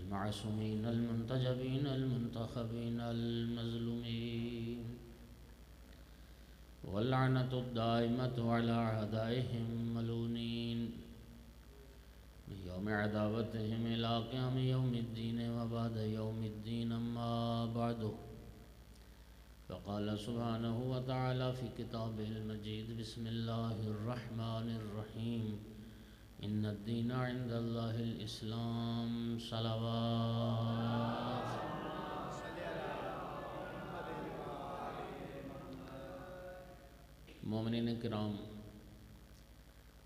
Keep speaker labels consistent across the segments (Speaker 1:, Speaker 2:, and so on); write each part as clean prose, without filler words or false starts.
Speaker 1: المعصومين المنتجبين المنتخبين المظلومين واللعنة الدائمة على أعدائهم ملعونين من يوم عداوتهم إلى قيام يوم الدين وبعد يوم الدين. أما بعد فقال سبحانه وتعالى في كتابه المجيد: بسم الله الرحمن الرحيم. إن الدين عند الله الإسلام. صلوات. مومنین کرام،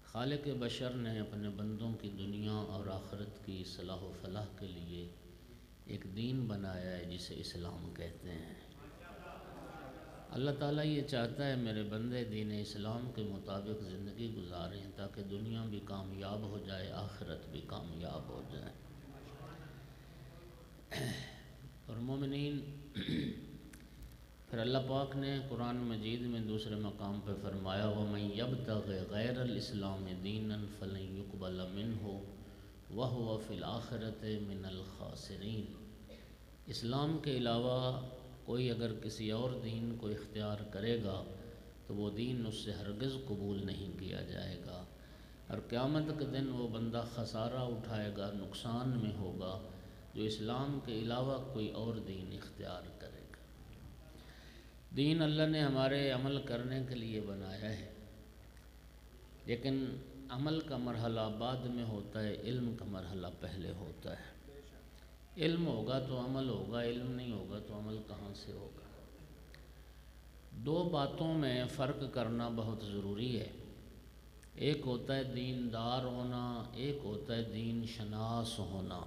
Speaker 1: خالق بشر نے اپنے بندوں کی دنیا اور آخرت کی صلاح و فلاح کے لیے ایک دین بنایا ہے جسے اسلام کہتے ہیں۔ اللہ تعالیٰ یہ چاہتا ہے میرے بندے دین اسلام کے مطابق زندگی گزاریں تاکہ دنیا بھی کامیاب ہو جائے، آخرت بھی کامیاب ہو جائے۔ اور مومنین، پھر اللہ پاک نے قرآن مجید میں دوسرے مقام پہ فرمایا: وَمَن يَبْتَغِ غَيْرَ الْإِسْلَامِ دِينًا فَلَن يُقْبَلَ مِنْهُ وَهُوَ فِي الْآخِرَةِ مِنَ الْخَاسِرِينَ۔ اسلام کے علاوہ کوئی اگر کسی اور دین کو اختیار کرے گا تو وہ دین اس سے ہرگز قبول نہیں کیا جائے گا، اور قیامت کے دن وہ بندہ خسارہ اٹھائے گا، نقصان میں ہوگا جو اسلام کے علاوہ کوئی اور دین اختیار کرے گا۔ دین اللہ نے ہمارے عمل کرنے کے لیے بنایا ہے، لیکن عمل کا مرحلہ بعد میں ہوتا ہے، علم کا مرحلہ پہلے ہوتا ہے۔ علم ہوگا تو عمل ہوگا، علم نہیں ہوگا تو عمل کہاں سے ہوگا؟ دو باتوں میں فرق کرنا بہت ضروری ہے۔ ایک ہوتا ہے دیندار ہونا، ایک ہوتا ہے دین شناس ہونا۔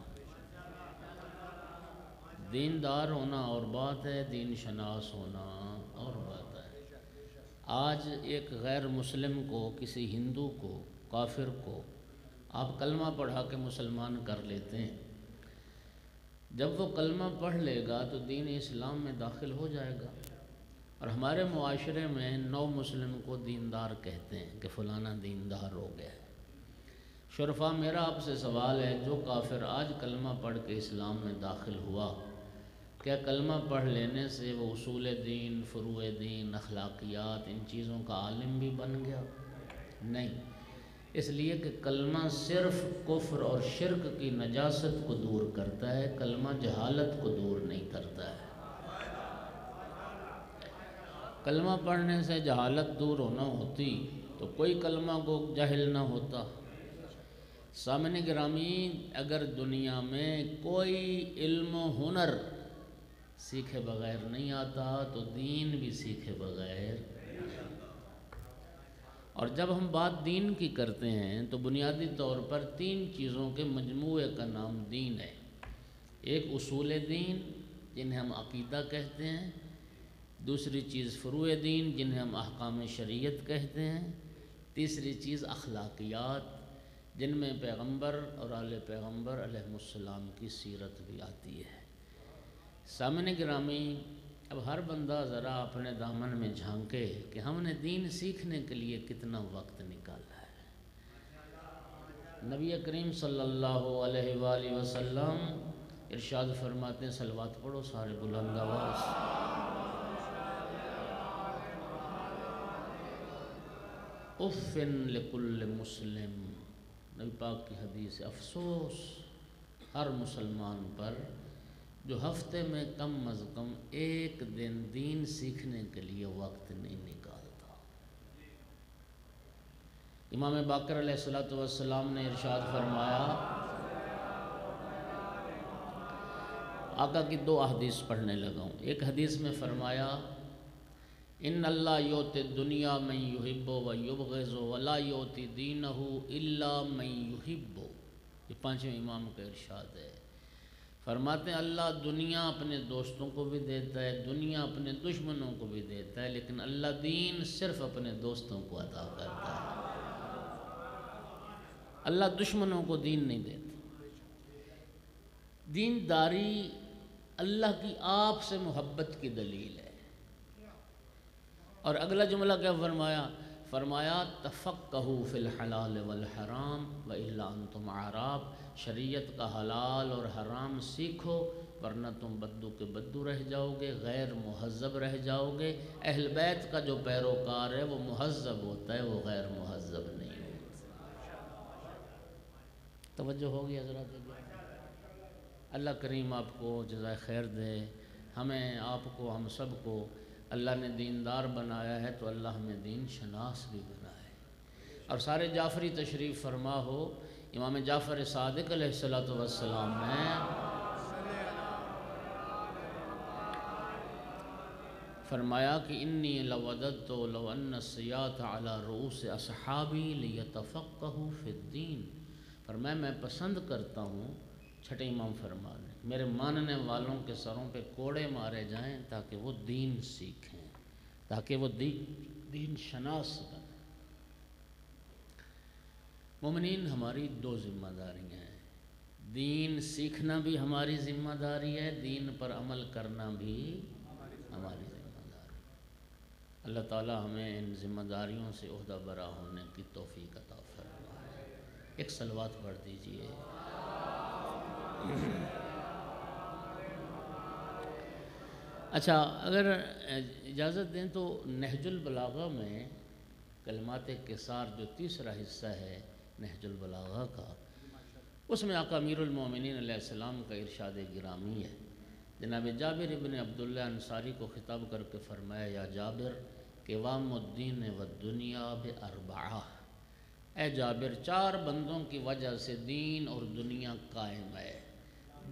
Speaker 1: دیندار ہونا اور بات ہے، دین شناس ہونا اور بات ہے۔ آج ایک غیر مسلم کو، کسی ہندو کو، کافر کو آپ کلمہ پڑھا کے مسلمان کر لیتے ہیں۔ جب وہ کلمہ پڑھ لے گا تو دین اسلام میں داخل ہو جائے گا، اور ہمارے معاشرے میں نو مسلم کو دیندار کہتے ہیں کہ فلانا دیندار ہو گیا ہے۔ شرفا، میرا آپ سے سوال ہے، جو کافر آج کلمہ پڑھ کے اسلام میں داخل ہوا، کیا کلمہ پڑھ لینے سے وہ اصول دین، فروع دین، اخلاقیات، ان چیزوں کا عالم بھی بن گیا؟ نہیں، اس لیے کہ کلمہ صرف کفر اور شرک کی نجاست کو دور کرتا ہے، کلمہ جہالت کو دور نہیں کرتا ہے۔ کلمہ پڑھنے سے جہالت دور ہونا ہوتی تو کوئی کلمہ کو جاہل نہ ہوتا۔ سامعین گرامی، اگر دنیا میں کوئی علم و ہنر سیکھے بغیر نہیں آتا تو دین بھی سیکھے بغیر۔ اور جب ہم بات دین کی کرتے ہیں تو بنیادی طور پر تین چیزوں کے مجموعے کا نام دین ہے۔ ایک اصول دین جنہیں ہم عقیدہ کہتے ہیں، دوسری چیز فروع دین جنہیں ہم احکام شریعت کہتے ہیں، تیسری چیز اخلاقیات جن میں پیغمبر اور آل پیغمبر علیہ السلام کی سیرت بھی آتی ہے۔ سامعین گرامی، اب ہر بندہ ذرا اپنے دامن میں جھانکے کہ ہم نے دین سیکھنے کے لیے کتنا وقت نکالا ہے۔ نبی کریم صلی اللہ علیہ وآلہ وسلم ارشاد فرماتے ہیں، صلوات پڑھو سارے بلند آواز۔ اُفٍ لکل مسلم، نبی پاک کی حدیث ہے، افسوس ہر مسلمان پر جو ہفتے میں کم از کم ایک دن دین سیکھنے کے لیے وقت نہیں نکالتا۔ امام باقر علیہ السلام نے ارشاد فرمایا، آقا کی دو احادیث پڑھنے لگا ہوں۔ ایک حدیث میں فرمایا، ان اللہ یؤتی الدنیا من یحب و یبغض ولا یؤتی دینہ الا من یحب۔ یہ پانچویں امام کا ارشاد ہے۔ فرماتے ہیں اللہ دنیا اپنے دوستوں کو بھی دیتا ہے، دنیا اپنے دشمنوں کو بھی دیتا ہے، لیکن اللہ دین صرف اپنے دوستوں کو عطا کرتا ہے۔ اللہ دشمنوں کو دین نہیں دیتا۔ دینداری اللہ کی آپ سے محبت کی دلیل ہے۔ اور اگلا جملہ کیا فرمایا؟ فرمایا تفقہوا فی الحلال والحرام والا انتم اعراب، شریعت کا حلال اور حرام سیکھو ورنہ تم بدو کے بدو رہ جاؤ گے، غیر مہذب رہ جاؤ گے۔ اہل بیت کا جو پیروکار ہے وہ مہذب ہوتا ہے، وہ غیر مہذب نہیں ہوتا۔ توجہ ہوگی حضرات؟ اللہ کریم آپ کو جزائے خیر دے، ہمیں آپ کو ہم سب کو اللہ نے دیندار بنایا ہے تو اللہ ہمیں دین شناس بھی بنایا ہے۔ اور سارے جعفری تشریف فرما ہو، امام جعفر صادق علیہ السلام نے فرمایا کہ انی لوددت لو ان السیاط علی رؤوس اصحابی لیتفقہوا فی الدین، فرمایا میں پسند کرتا ہوں، چھٹے امام فرمانے میرے ماننے والوں کے سروں پہ کوڑے مارے جائیں تاکہ وہ دین سیکھیں، تاکہ وہ دین شناس بنیں۔ مومنین، ہماری دو ذمہ داریاں ہیں، دین سیکھنا بھی ہماری ذمہ داری ہے، دین پر عمل کرنا بھی ہماری ذمہ داری ہے۔ اللہ تعالی ہمیں ان ذمہ داریوں سے عہدہ برا ہونے کی توفیق عطا فرمائے۔ ایک صلوات پڑھ دیجئے۔ اچھا، اگر اجازت دیں تو نہج البلاغہ میں کلمات قصار جو تیسرا حصہ ہے نہج البلاغہ کا، اس میں آقا امیر المومنین علیہ السلام کا ارشاد گرامی ہے۔ جناب جابر ابن عبداللہ انصاری کو خطاب کر کے فرمایا، یا جابر قوام الدین والدنیا باربعہ، اے جابر 4 بندوں کی وجہ سے دین اور دنیا قائم ہے۔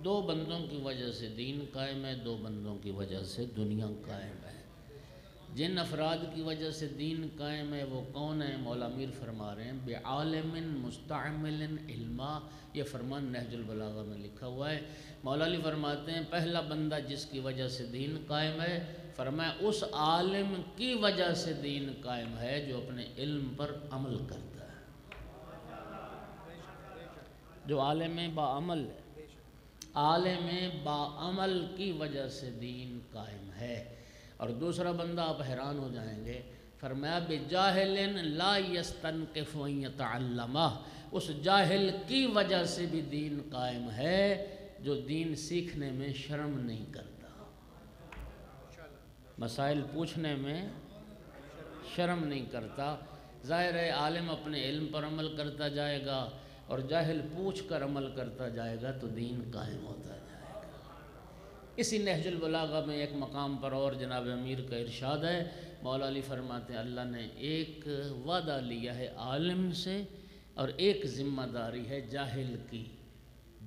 Speaker 1: 2 بندوں کی وجہ سے دین قائم ہے، 2 بندوں کی وجہ سے دنیا قائم ہے۔ جن افراد کی وجہ سے دین قائم ہے وہ کون ہیں؟ مولا امیر فرما رہے ہیں بعالم مستعمل علما، یہ فرمان نہج البلاغہ میں لکھا ہوا ہے۔ مولا علی فرماتے ہیں پہلا بندہ جس کی وجہ سے دین قائم ہے، فرمایا اس عالم کی وجہ سے دین قائم ہے جو اپنے علم پر عمل کرتا ہے، جو عالم باعمل ہے، عالم باعمل کی وجہ سے دین قائم ہے۔ اور دوسرا بندہ، آپ حیران ہو جائیں گے، فرمایا بجاہل لا یستنکف ان یتعلمہ، اس جاہل کی وجہ سے بھی دین قائم ہے جو دین سیکھنے میں شرم نہیں کرتا، مسائل پوچھنے میں شرم نہیں کرتا۔ ظاہر ہے عالم اپنے علم پر عمل کرتا جائے گا اور جاہل پوچھ کر عمل کرتا جائے گا تو دین قائم ہوتا جائے گا۔ اسی نہج البلاغہ میں ایک مقام پر اور جناب امیر کا ارشاد ہے، مولا علی فرماتے ہیں اللہ نے ایک وعدہ لیا ہے عالم سے اور ایک ذمہ داری ہے جاہل کی۔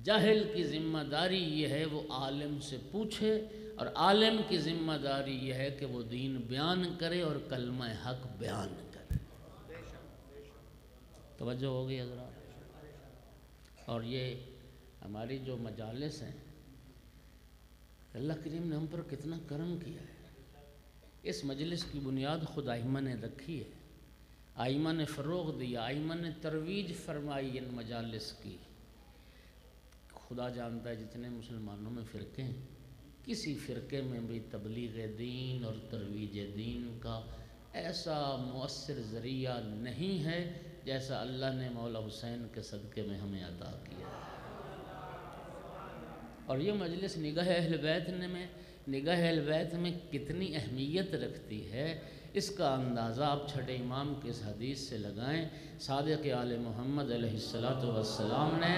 Speaker 1: جاہل کی ذمہ داری یہ ہے وہ عالم سے پوچھے، اور عالم کی ذمہ داری یہ ہے کہ وہ دین بیان کرے اور کلمہ حق بیان کرے۔ توجہ ہوگی حضرات؟ اور یہ ہماری جو مجالس ہیں، اللہ کریم نے ہم پر کتنا کرم کیا ہے۔ اس مجلس کی بنیاد خود ائمہ نے رکھی ہے، ائمہ نے فروغ دیا، ائمہ نے ترویج فرمائی ان مجالس کی۔ خدا جانتا ہے جتنے مسلمانوں میں فرقے ہیں، کسی فرقے میں بھی تبلیغ دین اور ترویج دین کا ایسا مؤثر ذریعہ نہیں ہے جیسا اللہ نے مولا حسین کے صدقے میں ہمیں عطا کیا ہے۔ اور یہ مجلس نگاہ اہل بیت میں کتنی اہمیت رکھتی ہے، اس کا اندازہ آپ چھٹے امام کے اس حدیث سے لگائیں۔ صادق آل محمد علیہ السلام نے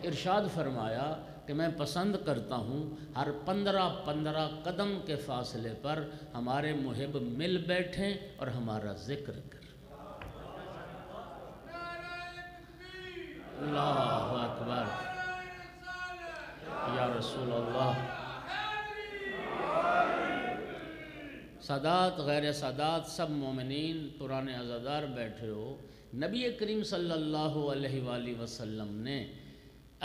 Speaker 1: ارشاد فرمایا کہ میں پسند کرتا ہوں ہر 15 قدم کے فاصلے پر ہمارے محب مل بیٹھیں اور ہمارا ذکر کریں۔ اللہ اکبر یا رسول اللہ۔ سادات غیر سادات سب مومنین پرانے عزادار بیٹھے ہو، نبی کریم صلی اللہ علیہ وآلہ وسلم نے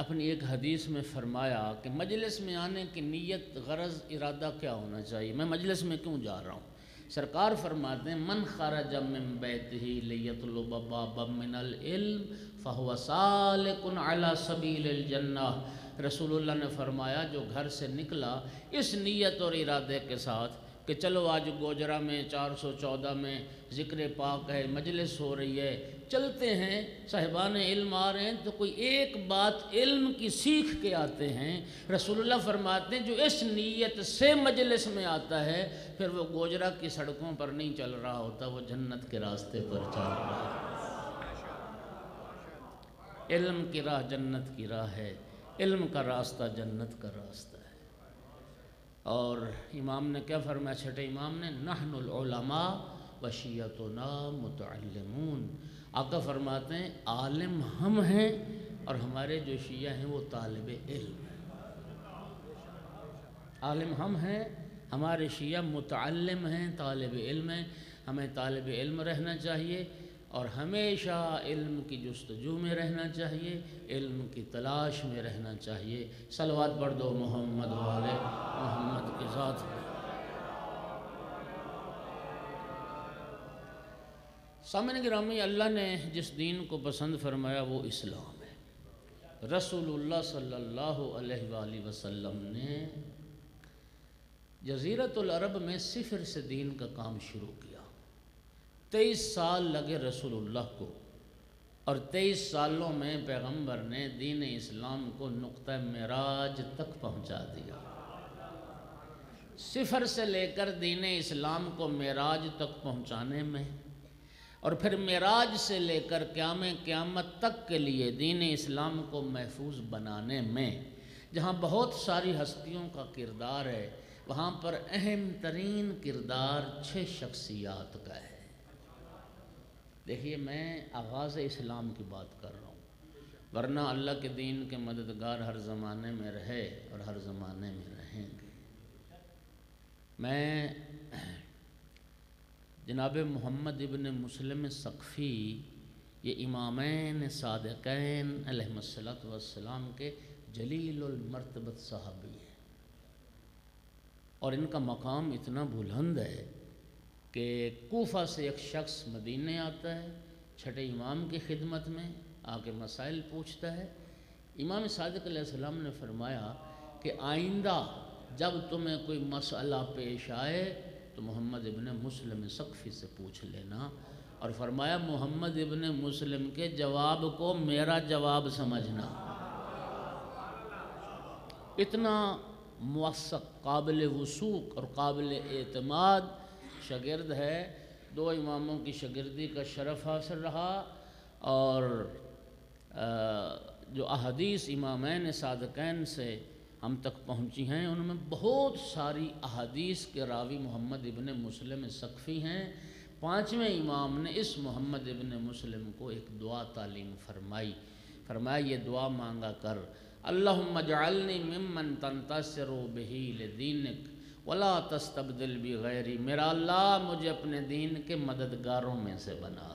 Speaker 1: اپنی ایک حدیث میں فرمایا کہ مجلس میں آنے کی نیت، غرض، ارادہ کیا ہونا چاہیے، میں مجلس میں کیوں جا رہا ہوں۔ سرکار فرماتے ہیں من خرج من بیتہ لیطلب بابا من العلم فہو سالک علی سبیل الجنہ۔ رسول اللہ نے فرمایا جو گھر سے نکلا اس نیت اور ارادے کے ساتھ کہ کہ چلو آج گوجرا میں 414 میں ذکر پاک ہے، مجلس ہو رہی ہے، چلتے ہیں، صاحبان علم آ رہے ہیں تو کوئی ایک بات علم کی سیکھ کے آتے ہیں۔ رسول اللہ فرماتے ہیں جو اس نیت سے مجلس میں آتا ہے پھر وہ گوجرا کی سڑکوں پر نہیں چل رہا ہوتا، وہ جنت کے راستے پر چل رہا ہے۔ علم کی راہ جنت کی راہ ہے، علم کا راستہ جنت کا راستہ ہے۔ اور امام نے کیا فرمایا، چھٹے امام نے، نحن العلماء وشیعتنا متعلمون۔ آقا فرماتے ہیں عالم ہم ہیں اور ہمارے جو شیعہ ہیں وہ طالب علم ہیں۔ عالم ہم ہیں، ہمارے شیعہ متعلم ہیں، طالب علم ہیں۔ ہمیں طالب علم رہنا چاہیے اور ہمیشہ علم کی جستجو میں رہنا چاہیے، علم کی تلاش میں رہنا چاہیے۔ صلوات پڑھ دو محمد والے محمد کی ذات میں۔ سامعین گرامی، اللہ نے جس دین کو پسند فرمایا وہ اسلام ہے۔ رسول اللہ صلی اللہ علیہ وآلہ وسلم نے جزیرۃ العرب میں صفر سے دین کا کام شروع کیا۔ 23 سال لگے رسول اللہ کو، اور 23 سالوں میں پیغمبر نے دین اسلام کو نقطہ معراج تک پہنچا دیا۔ صفر سے لے کر دین اسلام کو معراج تک پہنچانے میں، اور پھر معراج سے لے کر قیامت تک کے لیے دین اسلام کو محفوظ بنانے میں، جہاں بہت ساری ہستیوں کا کردار ہے، وہاں پر اہم ترین کردار 6 شخصیات کا ہے۔ دیکھیے، میں آغاز اسلام کی بات کر رہا ہوں، ورنہ اللہ کے دین کے مددگار ہر زمانے میں رہے اور ہر زمانے میں رہیں گے۔ میں جناب محمد ابن مسلم ثقفی، یہ امامین صادقین علیہم السلام کے جلیل المرتبت صحابی ہیں، اور ان کا مقام اتنا بلند ہے کہ کوفہ سے ایک شخص مدینے آتا ہے، چھٹے امام کی خدمت میں آ کے مسائل پوچھتا ہے۔ امام صادق علیہ السلام نے فرمایا کہ آئندہ جب تمہیں کوئی مسئلہ پیش آئے تو محمد ابن مسلم ثقفی سے پوچھ لینا، اور فرمایا محمد ابن مسلم کے جواب کو میرا جواب سمجھنا۔ اتنا موثق، قابل وثوق اور قابل اعتماد شاگرد ہے۔ 2 اماموں کی شاگردی کا شرف حاصل رہا، اور جو احادیث امامین صادقین سے ہم تک پہنچی ہیں ان میں بہت ساری احادیث کے راوی محمد ابن مسلم ثقفی ہیں۔ 5ویں امام نے اس محمد ابن مسلم کو ایک دعا تعلیم فرمایا یہ دعا مانگا کر، اللہم اجعلنی ممن تنتصر بہ لدینک ولا تستبدل بغیری، میرا اللہ مجھے اپنے دین کے مددگاروں میں سے بنا،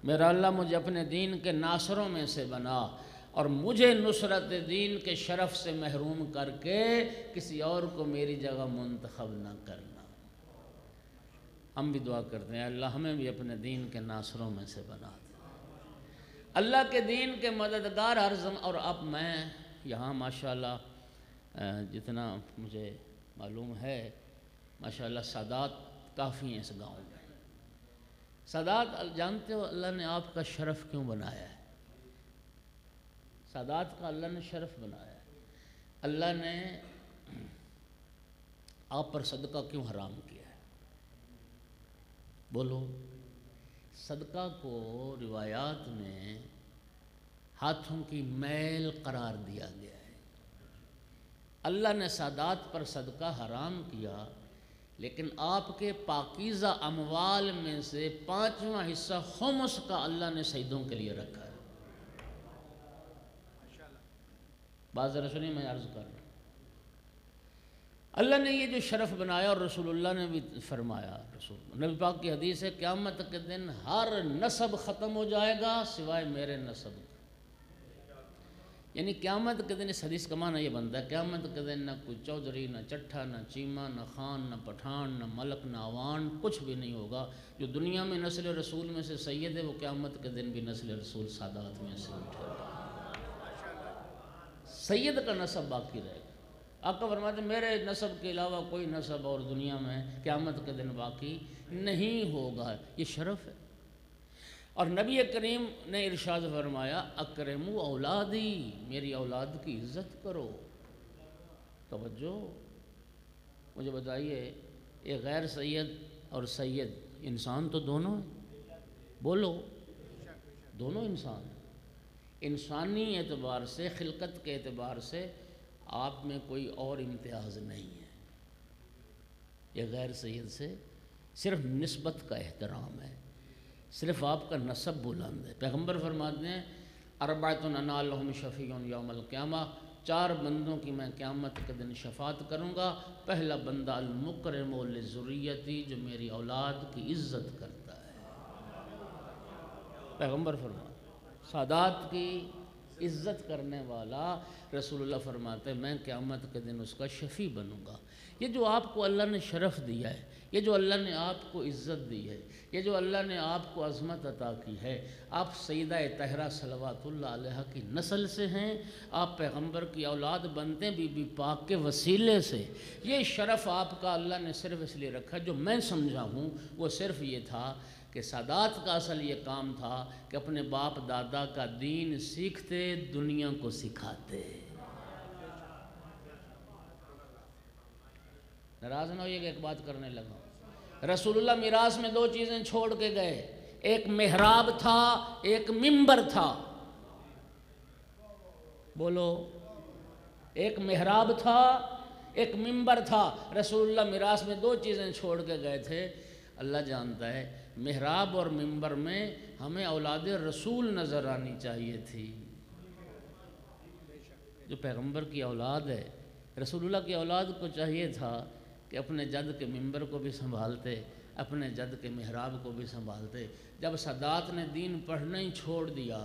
Speaker 1: میرا اللہ مجھے اپنے دین کے ناصروں میں سے بنا، اور مجھے نصرت دین کے شرف سے محروم کر کے کسی اور کو میری جگہ منتخب نہ کرنا۔ ہم بھی دعا کرتے ہیں اللہ ہمیں بھی اپنے دین کے ناصروں میں سے بنا دے، اللہ کے دین کے مددگار ہر زمان۔ اور اب میں یہاں ماشاءاللہ جتنا مجھے معلوم ہے ماشاءاللہ سادات کافی ہیں اس گاؤں میں۔ سادات جانتے ہو اللہ نے آپ کا شرف کیوں بنایا ہے؟ سادات کا اللہ نے شرف بنایا ہے، اللہ نے آپ پر صدقہ کیوں حرام کیا ہے؟ بولو۔ صدقہ کو روایات میں ہاتھوں کی میل قرار دیا گیا ہے۔ اللہ نے سادات پر صدقہ حرام کیا، لیکن آپ کے پاکیزہ اموال میں سے 5واں حصہ خمس کا اللہ نے شہیدوں کے لیے رکھا ہے۔ بعض رسولی میں عرض کر رہا ہوں، اللہ نے یہ جو شرف بنایا، اور رسول اللہ نے بھی فرمایا، نبی پاک کی حدیث ہے قیامت کے دن ہر نسب ختم ہو جائے گا سوائے میرے نسب کا۔ یعنی قیامت کے دن، اس حدیث کا معنی یہ بنتا ہے، قیامت کے دن نہ کوئی چودھری، نہ چٹھا، نہ چیمہ، نہ خان، نہ پٹھان، نہ ملک، نہ عوان، کچھ بھی نہیں ہوگا۔ جو دنیا میں نسل رسول میں سے سید ہے وہ قیامت کے دن بھی نسل رسول سادات میں سے اٹھے گا، سید کا نسب باقی رہے گا۔ آقا فرماتے ہیں میرے نسب کے علاوہ کوئی نسب اور دنیا میں قیامت کے دن باقی نہیں ہوگا، یہ شرف ہے۔ اور نبی کریم نے ارشاد فرمایا اکرموا اولادی، میری اولاد کی عزت کرو۔ توجہ، مجھے بتائیے یہ غیر سید اور سید انسان تو دونوں ہیں، بولو دونوں انسان ہیں۔ انسانی اعتبار سے، خلقت کے اعتبار سے آپ میں کوئی اور امتیاز نہیں ہے۔ یہ غیر سید سے صرف نسبت کا احترام ہے، صرف آپ کا نسب بلند ہے۔ پیغمبر فرماتے ہیں اربعۃ انا لہم شفیع یوم القیامہ، 4 بندوں کی میں قیامت کے دن شفاعت کروں گا۔ پہلا بندہ المکرم لذریتی، جو میری اولاد کی عزت کرتا ہے۔ پیغمبر فرماتے سادات کی عزت کرنے والا، رسول اللہ فرماتے ہیں میں قیامت کے دن اس کا شفیع بنوں گا۔ یہ جو آپ کو اللہ نے شرف دیا ہے، یہ جو اللہ نے آپ کو عزت دی ہے، یہ جو اللہ نے آپ کو عظمت عطا کی ہے، آپ سیدہ طاہرہ صلوات اللہ علیہ کی نسل سے ہیں، آپ پیغمبر کی اولاد بنتے ہیں بی بی پاک کے وسیلے سے۔ یہ شرف آپ کا اللہ نے صرف اس لیے رکھا، جو میں سمجھا ہوں وہ صرف یہ تھا کہ سادات کا اصل یہ کام تھا کہ اپنے باپ دادا کا دین سیکھتے، دنیا کو سکھاتے۔ ناراض نہ ہوئیے کہ ایک بات کرنے لگا۔ رسول اللہ میراث میں 2 چیزیں چھوڑ کے گئے، ایک محراب تھا، ایک منبر تھا۔ بولو، ایک محراب تھا، ایک منبر تھا۔ رسول اللہ میراث میں 2 چیزیں چھوڑ کے گئے تھے۔ اللہ جانتا ہے محراب اور منبر میں ہمیں اولاد رسول نظر آنی چاہیے تھی۔ جو پیغمبر کی اولاد ہے، رسول اللہ کی اولاد کو چاہیے تھا کہ اپنے جد کے منبر کو بھی سنبھالتے، اپنے جد کے محراب کو بھی سنبھالتے۔ جب سادات نے دین پڑھنا ہی چھوڑ دیا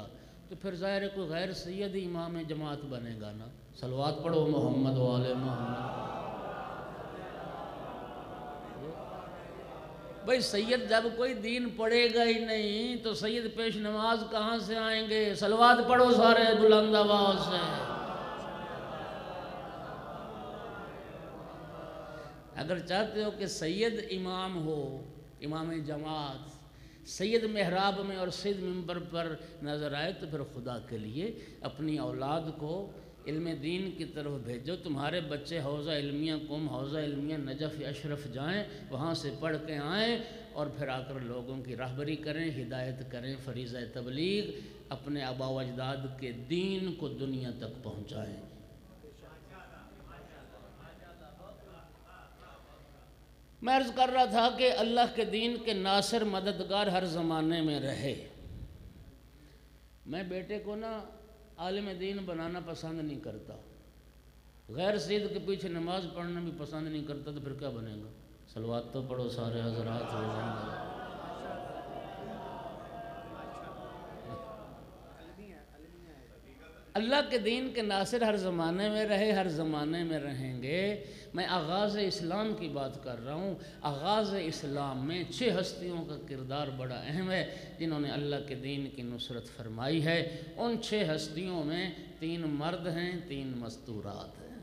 Speaker 1: تو پھر ظاہر ہے کوئی غیر سید امام جماعت بنے گا نا۔ صلوات پڑھو محمد و آل محمد۔ بھئی سید جب کوئی دین پڑھے گا ہی نہیں تو سید پیش نماز کہاں سے آئیں گے؟ صلوات پڑھو سارے بلند آواز سے۔ اگر چاہتے ہو کہ سید امام ہو، امام جماعت، سید محراب میں اور سید منبر پر نظر آئے، تو پھر خدا کے لیے اپنی اولاد کو علم دین کی طرف بھیجو۔ تمہارے بچے حوزہ علمیہ قم، حوزہ علمیہ نجف اشرف جائیں، وہاں سے پڑھ کے آئیں اور پھر آ کر لوگوں کی راہبری کریں، ہدایت کریں، فریضہ تبلیغ، اپنے آبا و اجداد کے دین کو دنیا تک پہنچائیں۔ میں عرض کر رہا تھا کہ اللہ کے دین کے ناصر مددگار ہر زمانے میں رہے۔ میں بیٹے کو نا عالم دین بنانا پسند نہیں کرتا، غیر سید کے پیچھے نماز پڑھنا بھی پسند نہیں کرتا، تو پھر کیا بنے گا؟ صلوات تو پڑھو سارے حضرات۔ اللہ کے دین کے ناصر ہر زمانے میں رہے، ہر زمانے میں رہیں گے۔ میں آغاز اسلام کی بات کر رہا ہوں۔ آغاز اسلام میں 6 ہستیوں کا کردار بڑا اہم ہے جنہوں نے اللہ کے دین کی نصرت فرمائی ہے۔ ان 6 ہستیوں میں 3 مرد ہیں، 3 مستورات ہیں۔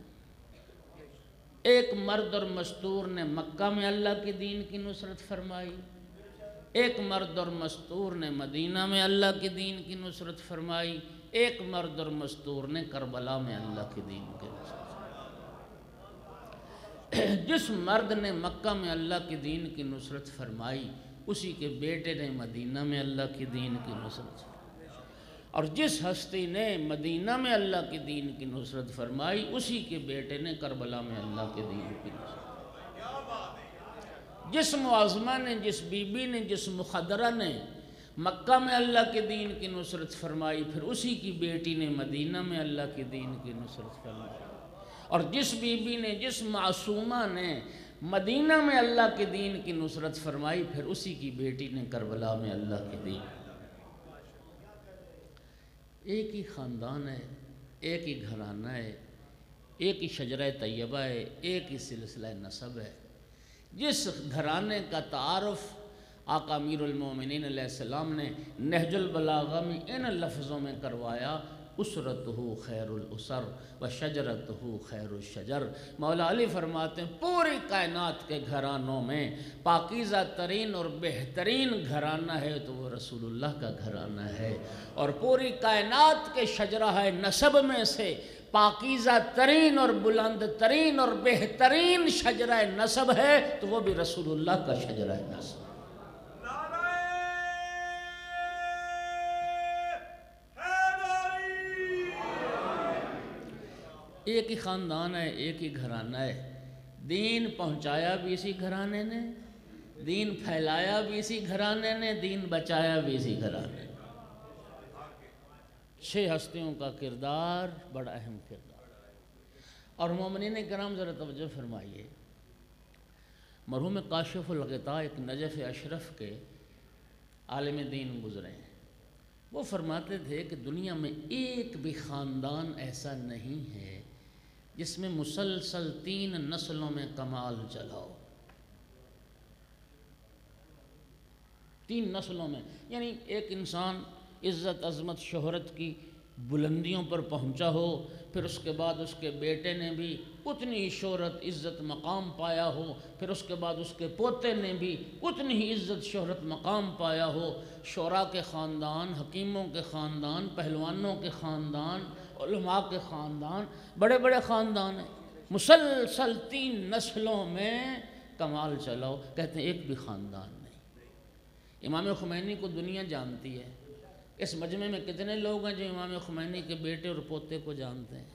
Speaker 1: ایک مرد اور مستور نے مکہ میں اللہ کے دین کی نصرت فرمائی، ایک مرد اور مستور نے مدینہ میں اللہ کے دین کی نصرت فرمائی، ایک مرد اور مستور نے کربلا میں اللہ کے دین کی نصرت فرمائی۔ جس مرد نے مکہ میں اللہ کے دین کی نصرت فرمائی، اسی کے بیٹے نے مدینہ میں اللہ کے دین کی نصرت فرمائی، اور جس ہستی نے مدینہ میں اللہ کے دین کی نصرت فرمائی، اسی کے بیٹے نے کربلا میں اللہ کے دین کی نصرت فرمائی۔ جس معظمہ نے، جس بی بی نے، جس مخدرہ نے مکہ میں اللہ کے دین کی نصرت فرمائی، پھر اسی کی بیٹی نے مدینہ میں اللہ کے دین کی نصرت فرمائی، اور جس بی بی نے، جس معصومہ نے مدینہ میں اللہ کے دین کی نصرت فرمائی، پھر اسی کی بیٹی نے کربلا میں اللہ کے دین۔ ایک ہی خاندان ہے، ایک ہی گھرانہ ہے، ایک ہی شجرہ طیبہ ہے، ایک ہی سلسلہ نسب ہے۔ جس گھرانے کا تعارف آقا امیر المومنین علیہ السلام نے نہج البلاغہ میں ان لفظوں میں کروایا، اسرتہ خیر الاسر و شجرتہ خیر الشجر۔ مولا علی فرماتے ہیں پوری کائنات کے گھرانوں میں پاکیزہ ترین اور بہترین گھرانہ ہے تو وہ رسول اللہ کا گھرانہ ہے، اور پوری کائنات کے شجرہ نسب میں سے پاکیزہ ترین اور بلند ترین اور بہترین شجرہ نسب ہے تو وہ بھی رسول اللہ کا شجرہ نسب۔ ایک ہی خاندان ہے، ایک ہی گھرانہ ہے، دین پہنچایا بھی اسی گھرانے نے، دین پھیلایا بھی اسی گھرانے نے، دین بچایا بھی اسی گھرانے نے۔ 6 ہستیوں کا کردار بڑا اہم کردار، اور مومنین کرام ذرا توجہ فرمائیے، مرحوم کاشف الغطاء ایک نجف اشرف کے عالم دین گزرے ہیں، وہ فرماتے تھے کہ دنیا میں ایک بھی خاندان ایسا نہیں ہے جس میں مسلسل 3 نسلوں میں کمال چلا ہو، 3 نسلوں میں، یعنی ایک انسان عزت عظمت شہرت کی بلندیوں پر پہنچا ہو، پھر اس کے بعد اس کے بیٹے نے بھی اتنی ہی شہرت عزت مقام پایا ہو، پھر اس کے بعد اس کے پوتے نے بھی اتنی ہی عزت شہرت مقام پایا ہو، شعراء کے خاندان، حکیموں کے خاندان، پہلوانوں کے خاندان، علماء کے خاندان، بڑے بڑے خاندان ہیں، مسلسل 3 نسلوں میں کمال چلاؤ، کہتے ہیں ایک بھی خاندان نہیں۔ امام خمینی کو دنیا جانتی ہے، اس مجمع میں کتنے لوگ ہیں جو امام خمینی کے بیٹے اور پوتے کو جانتے ہیں؟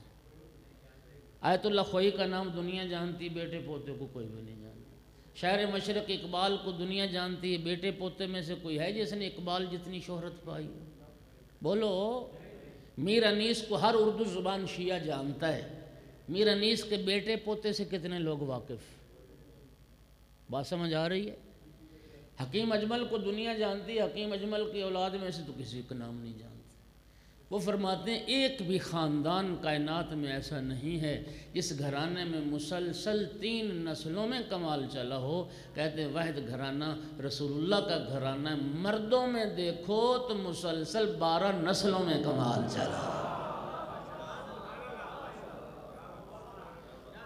Speaker 1: آیت اللہ خوئی کا نام دنیا جانتی، بیٹے پوتے کو کوئی بھی نہیں جانتا۔ شاعر مشرق اقبال کو دنیا جانتی ہے، بیٹے پوتے میں سے کوئی ہے جس نے اقبال جتنی شہرت پائی؟ بولو۔ میر انیس کو ہر اردو زبان شیعہ جانتا ہے، میر انیس کے بیٹے پوتے سے کتنے لوگ واقف؟ بات سمجھ آ رہی ہے؟ حکیم اجمل کو دنیا جانتی ہے، حکیم اجمل کی اولاد میں سے تو کسی کا نام نہیں جانتی۔ وہ فرماتے ہیں ایک بھی خاندان کائنات میں ایسا نہیں ہے جس گھرانے میں مسلسل 3 نسلوں میں کمال چلا ہو، کہتے ہیں واحد گھرانہ رسول اللہ کا گھرانہ ہے، مردوں میں دیکھو تو مسلسل 12 نسلوں میں کمال چلا،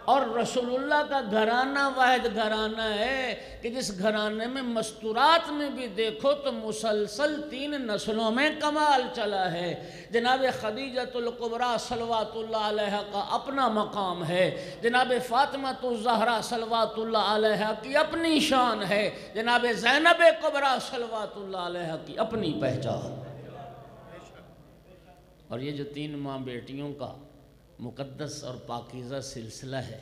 Speaker 1: اور رسول اللہ کا گھرانہ واحد گھرانہ ہے کہ جس گھرانے میں مستورات میں بھی دیکھو تو مسلسل 3 نسلوں میں کمال چلا ہے۔ جناب خدیجۃ الکبریٰ صلوات اللہ علیہ کا اپنا مقام ہے، جناب فاطمۃ الزہرا صلوات اللہ علیہ کی اپنی شان ہے، جناب زینب کبریٰ صلوات اللہ علیہ کی اپنی پہچان، اور یہ جو 3 ماں بیٹیوں کا مقدس اور پاکیزہ سلسلہ ہے،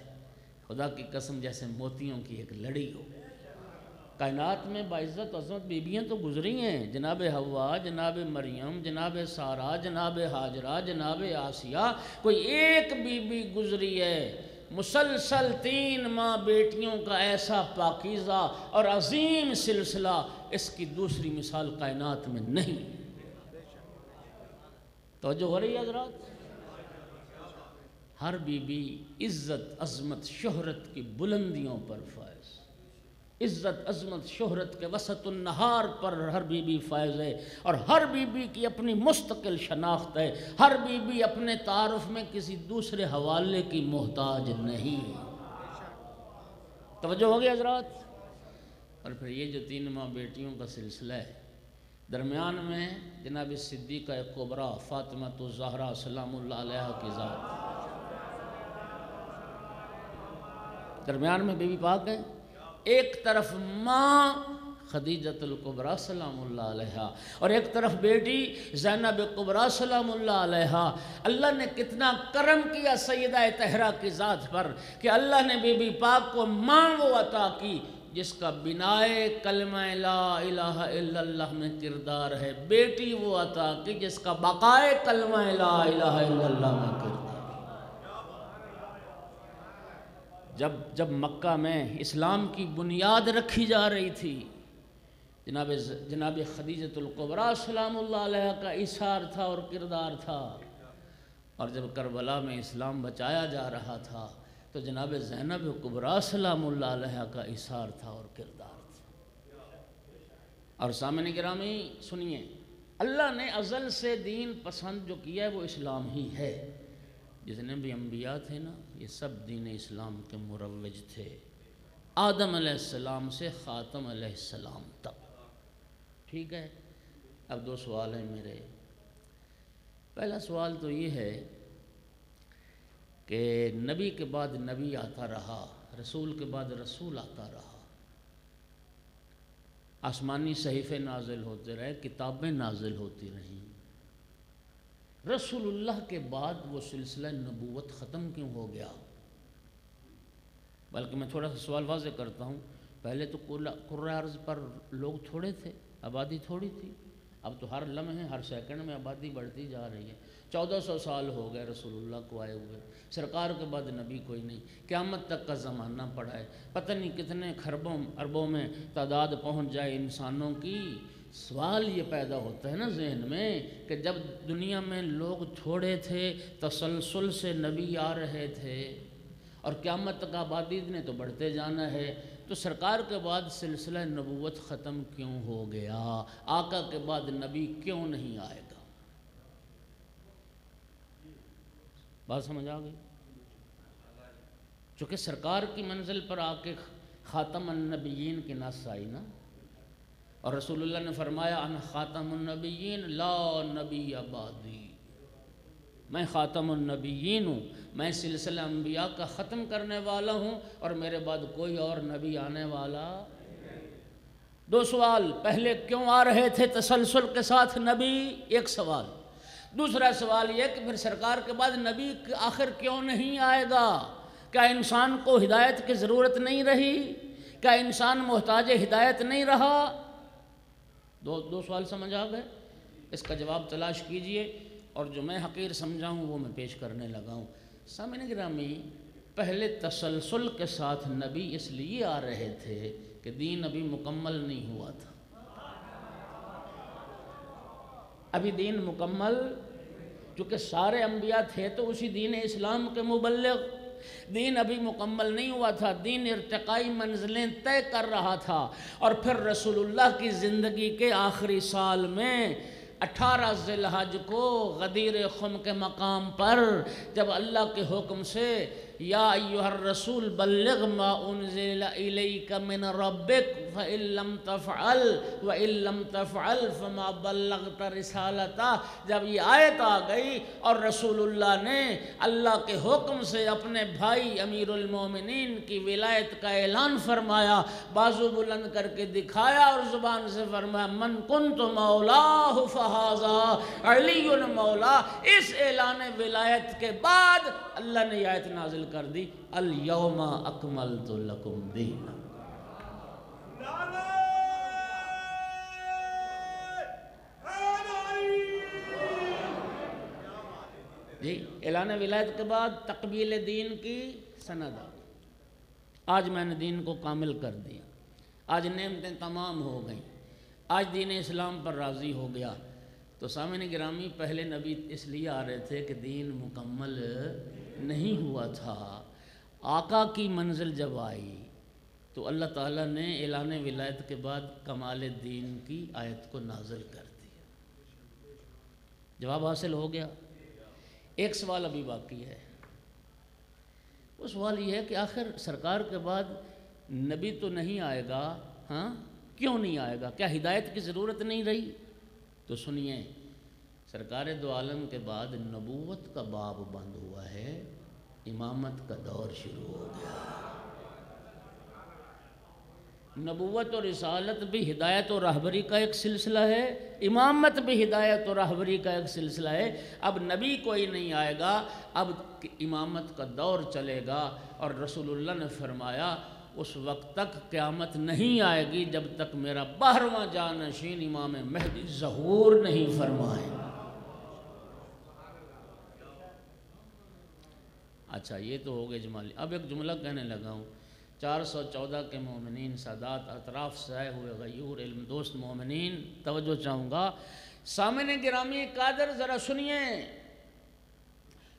Speaker 1: خدا کی قسم جیسے موتیوں کی ایک لڑی ہو۔ کائنات میں باعزت عظمت بیبیاں تو گزری ہیں، جناب حوا، جناب مریم، جناب سارہ، جناب ہاجرہ، جناب آسیہ، کوئی ایک بیوی گزری ہے مسلسل 3 ماں بیٹیوں کا ایسا پاکیزہ اور عظیم سلسلہ، اس کی دوسری مثال کائنات میں نہیں۔ توجہ ہو رہی ہے حضرات؟ ہر بی بی عزت عظمت شہرت کی بلندیوں پر فائز، عزت عظمت شہرت کے وسط النہار پر ہر بی بی فائز ہے، اور ہر بی بی کی اپنی مستقل شناخت ہے، ہر بی بی اپنے تعارف میں کسی دوسرے حوالے کی محتاج نہیں۔ توجہ ہوگی حضرات؟ اور پھر یہ جو 3 ماں بیٹیوں کا سلسلہ ہے، درمیان میں جناب صدیقہ کبریٰ فاطمۃ الزہرا سلام اللہ علیہ کی ذات، درمیان میں بی بی پاک ہیں، ایک طرف ماں خدیجۃ الکبریٰ سلام اللہ علیہ اور ایک طرف بیٹی زینب کبریٰ سلام اللہ علیہ۔ اللہ نے کتنا کرم کیا سیدہ طاہرہ کی ذات پر کہ اللہ نے بی بی پاک کو ماں وہ عطا کی جس کا بنائے کلمہ لا الہ الا اللہ میں کردار ہے، بیٹی وہ عطا کی جس کا بقائے کلمہ لا الہ الا اللہ میں کردار۔ جب مکہ میں اسلام کی بنیاد رکھی جا رہی تھی، جناب خدیجۃ الکبریٰ سلام اللہ علیہ کا ایثار تھا اور کردار تھا، اور جب کربلا میں اسلام بچایا جا رہا تھا تو جناب زینب کبریٰ سلام اللہ علیہ کا ایثار تھا اور کردار تھا۔ اور سامعین گرامی سنیے، اللہ نے ازل سے دین پسند جو کیا ہے وہ اسلام ہی ہے۔ جتنے بھی انبیاء تھے نا یہ سب دین اسلام کے مروج تھے، آدم علیہ السلام سے خاتم علیہ السلام تک۔ ٹھیک ہے، اب دو سوال ہیں میرے۔ پہلا سوال تو یہ ہے کہ نبی کے بعد نبی آتا رہا، رسول کے بعد رسول آتا رہا، آسمانی صحیفے نازل ہوتے رہے، کتابیں نازل ہوتی رہیں، رسول اللہ کے بعد وہ سلسلہ نبوت ختم کیوں ہو گیا؟ بلکہ میں تھوڑا سا سوال واضح کرتا ہوں، پہلے تو کرۂ ارض پر لوگ تھوڑے تھے، آبادی تھوڑی تھی، اب تو ہر لمحے ہر سیکنڈ میں آبادی بڑھتی جا رہی ہے۔ 1400 سال ہو گئے رسول اللہ کو آئے ہوئے، سرکار کے بعد نبی کوئی نہیں، قیامت تک کا زمانہ پڑا ہے، پتہ نہیں کتنے خربوں اربوں میں تعداد پہنچ جائے انسانوں کی۔ سوال یہ پیدا ہوتا ہے نا ذہن میں کہ جب دنیا میں لوگ تھوڑے تھے، تسلسل سے نبی آ رہے تھے، اور قیامت تک آبادی نے تو بڑھتے جانا ہے، تو سرکار کے بعد سلسلہ نبوت ختم کیوں ہو گیا؟ آقا کے بعد نبی کیوں نہیں آئے گا؟ بات سمجھ آ گئی؟ چونکہ سرکار کی منزل پر آ کے خاتم النبیین کی نص آئی نا، اور رسول اللہ نے فرمایا انا خاتم النبیین لا نبی بعدی، میں خاتم النبیین ہوں، میں سلسلہ انبیاء کا ختم کرنے والا ہوں، اور میرے بعد کوئی اور نبی آنے والا۔ دو سوال، پہلے کیوں آ رہے تھے تسلسل کے ساتھ نبی؟ ایک سوال۔ دوسرا سوال یہ کہ پھر سرکار کے بعد نبی آخر کیوں نہیں آئے گا؟ کیا انسان کو ہدایت کی ضرورت نہیں رہی؟ کیا انسان محتاج ہدایت نہیں رہا؟ دو سوال سمجھ آ گئے؟ اس کا جواب تلاش کیجئے، اور جو میں حقیر سمجھا ہوں وہ میں پیش کرنے لگا ہوں۔ سامعین گرامی، پہلے تسلسل کے ساتھ نبی اس لیے آ رہے تھے کہ دین ابھی مکمل نہیں ہوا تھا۔ ابھی دین مکمل، چونکہ سارے انبیاء تھے تو اسی دین اسلام کے مبلغ، دین ابھی مکمل نہیں ہوا تھا، دین ارتقائی منزلیں طے کر رہا تھا۔ اور پھر رسول اللہ کی زندگی کے آخری سال میں 18 ذی الحج کو غدیر خم کے مقام پر جب اللہ کے حکم سے یا ایھا الرسول بلغ ما انزل الیک من ربک فإن لم تفعل وإن لم تفعل فما بلغت رسالتہ، جب یہ آیت آ گئی اور رسول اللہ نے اللہ کے حکم سے اپنے بھائی امیر المومنین کی ولایت کا اعلان فرمایا، بازو بلند کر کے دکھایا اور زبان سے فرمایا من کنت مولاہ فہذا علی مولا۔ اس اعلان ولایت کے بعد اللہ نے یہ آیت نازل کر دی الیوم اکملت لکم دینکم۔ جی، اعلان ولایت کے بعد تقبیل دین کی سند آ گئی۔ آج میں نے دین کو کامل کر دیا، آج نعمتیں تمام ہو گئیں، آج دین اسلام پر راضی ہو گیا۔ تو سامعین گرامی، پہلے نبی اس لیے آ رہے تھے کہ دین مکمل نہیں ہوا تھا۔ آقا کی منزل جب آئی تو اللہ تعالیٰ نے اعلان ولایت کے بعد کمال دین کی آیت کو نازل کر دیا۔ جواب حاصل ہو گیا؟ ایک سوال ابھی باقی ہے، وہ سوال یہ ہے کہ آخر سرکار کے بعد نبی تو نہیں آئے گا، ہاں کیوں نہیں آئے گا؟ کیا ہدایت کی ضرورت نہیں رہی؟ تو سنیے، سرکار دو عالم کے بعد نبوت کا باب بند ہوا ہے، امامت کا دور شروع ہو گیا۔ نبوت اور رسالت بھی ہدایت و رہبری کا ایک سلسلہ ہے، امامت بھی ہدایت و رہبری کا ایک سلسلہ ہے۔ اب نبی کوئی نہیں آئے گا، اب امامت کا دور چلے گا، اور رسول اللہ نے فرمایا اس وقت تک قیامت نہیں آئے گی جب تک میرا 12واں جانشین امام مہدی ظہور نہیں فرمائے۔ اچھا، یہ تو ہو گئے جمالی۔ اب ایک جملہ کہنے لگا ہوں۔ 414 کے مومنین، سادات، اطراف سے آئے ہوئے غیور علم دوست مومنین، توجہ چاہوں گا۔ سامعین گرامی قادر ذرا سنیے،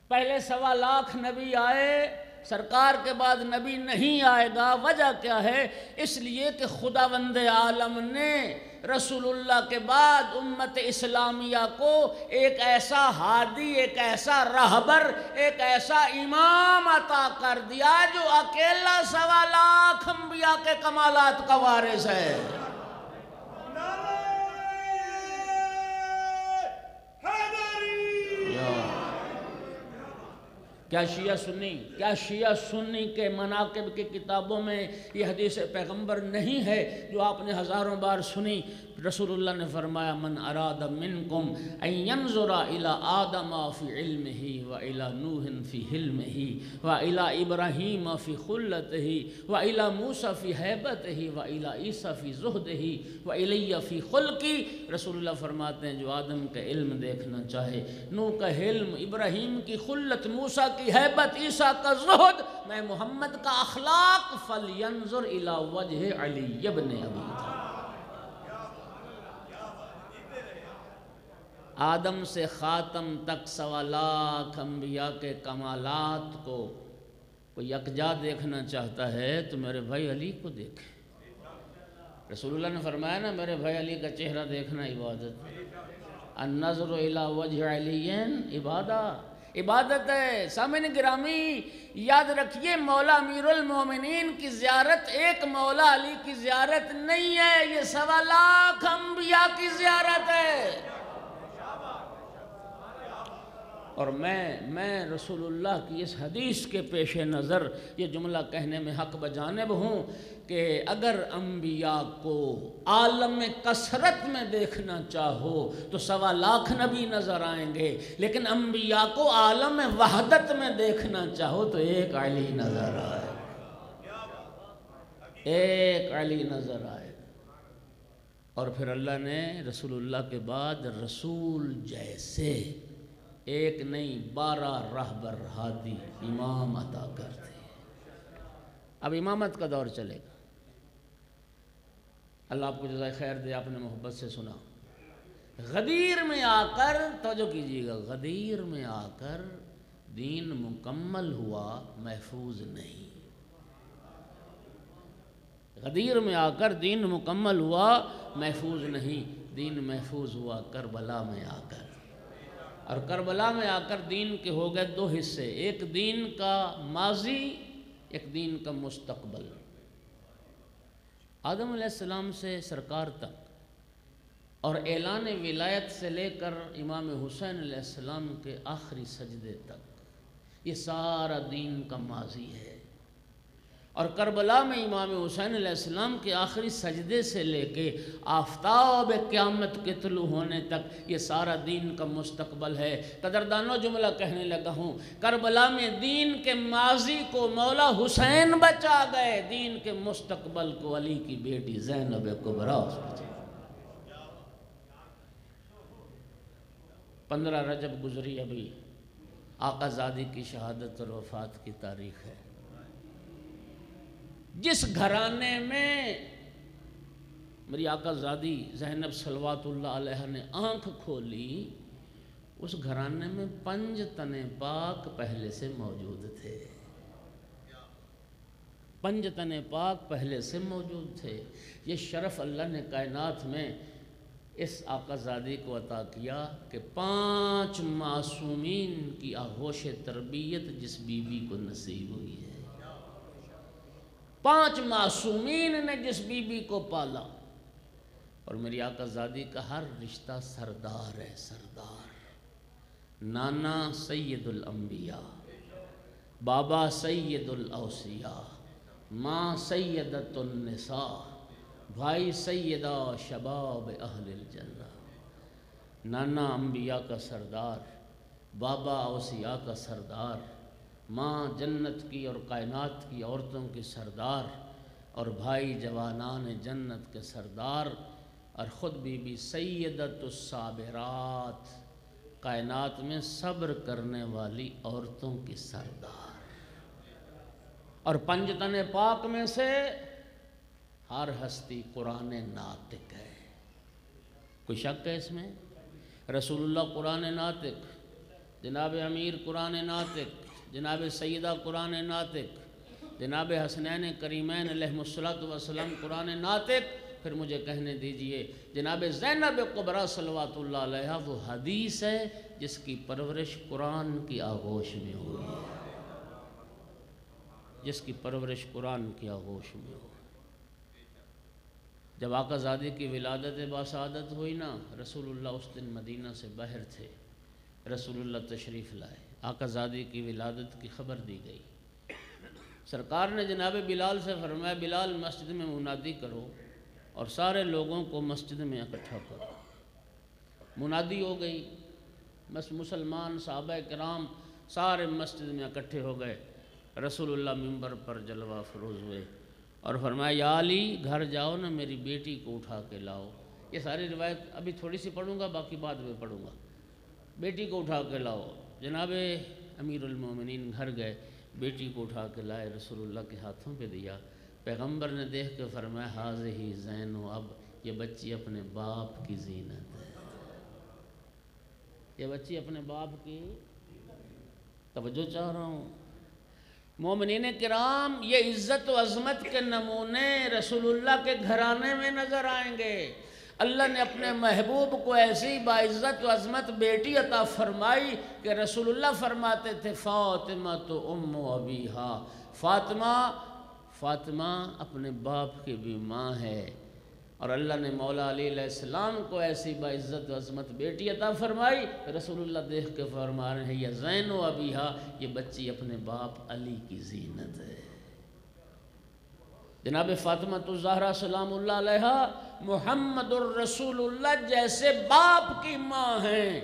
Speaker 1: پہلے 1.25 لاکھ نبی آئے، سرکار کے بعد نبی نہیں آئے گا۔ وجہ کیا ہے؟ اس لیے کہ خداوند عالم نے رسول اللہ کے بعد امت اسلامیہ کو ایک ایسا ہادی، ایک ایسا رہبر، ایک ایسا امام عطا کر دیا جو اکیلا 1.25 لاکھ انبیاء کے کمالات کا وارث ہے۔ کیا شیعہ سنی کے مناقب کی کتابوں میں یہ حدیث پیغمبر نہیں ہے جو آپ نے ہزاروں بار سنی؟ رسول اللہ نے فرمایا من اراد منکم ان ینظر الی آدم فی علمہ و الی نوح فی حلمہ و الی ابراہیم فی خلتہ و الی موسیٰ فی ہیبتہ و الی عیسیٰ فی زہدہ و الی فی خلقی۔ رسول اللہ فرماتے ہیں جو آدم کا علم دیکھنا چاہے، نوح کا حلم، ابراہیم کی خلت، موسیٰ کی ہیبت، عیسیٰ کا زہد، میں محمد کا اخلاق، فَلْيَنْظُرْ إِلَى وَجْهِ عَلِيِّ بْنِ أَبِي طالب۔ آدم سے خاتم تک 1.25 لاکھ انبیاء کے کمالات کو کوئی یکجا دیکھنا چاہتا ہے تو میرے بھائی علی کو دیکھے۔ رسول اللہ نے فرمایا نا میرے بھائی علی کا چہرہ دیکھنا عبادت ہے۔ النظر الی وجہ علی عبادت ہے۔ سامعین گرامی یاد رکھیے، مولا امیر المومنین کی زیارت ایک مولا علی کی زیارت نہیں ہے، یہ 1.25 لاکھ انبیاء کی زیارت ہے۔ اور میں رسول اللہ کی اس حدیث کے پیش نظر یہ جملہ کہنے میں حق بجانب ہوں کہ اگر انبیاء کو عالم کثرت میں دیکھنا چاہو تو 1.25 لاکھ نبی نظر آئیں گے، لیکن انبیاء کو عالم وحدت میں دیکھنا چاہو تو ایک علی نظر آئے، ایک علی نظر آئے۔ اور پھر اللہ نے رسول اللہ کے بعد رسول جیسے ایک نہیں 12 رہبر ہادی امام عطا کرتے ہیں۔ اب امامت کا دور چلے گا۔ اللہ آپ کو جزائے خیر دے، آپ نے محبت سے سنا۔ غدیر میں آ کر توجہ کیجیے گا، غدیر میں آ کر دین مکمل ہوا، محفوظ نہیں۔ غدیر میں آ کر دین مکمل ہوا، محفوظ نہیں۔ دین محفوظ ہوا کربلا میں آ کر، اور کربلا میں آ کر دین کے ہو گئے 2 حصے، ایک دین کا ماضی، ایک دین کا مستقبل۔ آدم علیہ السلام سے سرکار تک اور اعلان ولایت سے لے کر امام حسین علیہ السلام کے آخری سجدے تک یہ سارا دین کا ماضی ہے، اور کربلا میں امام حسین علیہ السلام کے آخری سجدے سے لے کے آفتاب قیامت کے طلوع ہونے تک یہ سارا دین کا مستقبل ہے۔ قدردانوں جملہ کہنے لگا ہوں، کربلا میں دین کے ماضی کو مولا حسین بچا گئے، دین کے مستقبل کو علی کی بیٹی زینب کبریٰ بچا۔ 15 رجب گزری، ابھی آقا زادی کی شہادت اور وفات کی تاریخ ہے۔ جس گھرانے میں میری آقا زادی زینب صلوات اللہ علیہ نے آنکھ کھولی، اس گھرانے میں 5 تن پاک پہلے سے موجود تھے، 5 تن پاک پہلے سے موجود تھے۔ یہ شرف اللہ نے کائنات میں اس آقا زادی کو عطا کیا کہ 5 معصومین کی آغوش تربیت جس بی بی کو نصیب ہوئی ہے، 5 معصومین نے جس بی بی کو پالا، اور میری آقا زادی کا ہر رشتہ سردار ہے، سردار۔ نانا سید الانبیاء، بابا سید الاوصیاء، ماں سیدۃ النساء، بھائی سیدہ شباب اہل الجنہ۔ نانا انبیاء کا سردار، بابا اوصیاء کا سردار، ماں جنت کی اور کائنات کی عورتوں کی سردار، اور بھائی جوانان جنت کے سردار، اور خود بی بی سیدۃ الصابرات، کائنات میں صبر کرنے والی عورتوں کی سردار۔ اور 5 تن پاک میں سے ہر ہستی قرآن ناطق ہے، کوئی شک ہے اس میں؟ رسول اللہ قرآن ناطق، جناب امیر قرآن ناطق، جناب سیدہ قرآن ناطق، جناب حسنین کریمین علیہ الصلوۃ والسلام قرآن ناطق، پھر مجھے کہنے دیجئے جناب زینب کبریٰ صلوات اللہ علیہا وہ حدیث ہے جس کی پرورش قرآن کی آغوش میں ہوئی ہے، جس کی پرورش قرآن کی آغوش میں ہوئی۔ جب آقا زادی کی ولادت باسعادت ہوئی نا، رسول اللہ اس دن مدینہ سے باہر تھے، رسول اللہ تشریف لائے، آقا زادی کی ولادت کی خبر دی گئی۔ سرکار نے جناب بلال سے فرمایا بلال مسجد میں منادی کرو اور سارے لوگوں کو مسجد میں اکٹھا کرو۔ منادی ہو گئی، مسلمان صحابہ کرام سارے مسجد میں اکٹھے ہو گئے۔ رسول اللہ منبر پر جلوہ فروز ہوئے اور فرمایا یا علی گھر جاؤ نا، میری بیٹی کو اٹھا کے لاؤ۔ یہ ساری روایت ابھی تھوڑی سی پڑھوں گا، باقی بعد میں پڑھوں گا۔ بیٹی کو اٹھا کے لاؤ۔ جناب امیر المومنین گھر گئے، بیٹی کو اٹھا کے لائے، رسول اللہ کے ہاتھوں پہ دیا۔ پیغمبر نے دیکھ کے فرمایا ہاذہ زینب، اب یہ بچی اپنے باپ کی زینت ہے، یہ بچی اپنے باپ کی توجہ چاہ رہا ہوں۔ مومنین کرام، یہ عزت و عظمت کے نمونے رسول اللہ کے گھرانے میں نظر آئیں گے۔ اللہ نے اپنے محبوب کو ایسی باعزت و عظمت بیٹی عطا فرمائی کہ رسول اللہ فرماتے تھے فاطمہ تو ام ابیہا، فاطمہ اپنے باپ کی بھی ماں ہے۔ اور اللہ نے مولا علی علیہ السلام کو ایسی باعزت و عظمت بیٹی عطا فرمائی، رسول اللہ دیکھ کے فرما رہے ہیں یا زین و ابیہا، یہ بچی اپنے باپ علی کی زینت ہے۔ جناب فاطمہ الزہرا سلام اللہ علیہا محمد الرسول اللہ جیسے باپ کی ماں ہیں،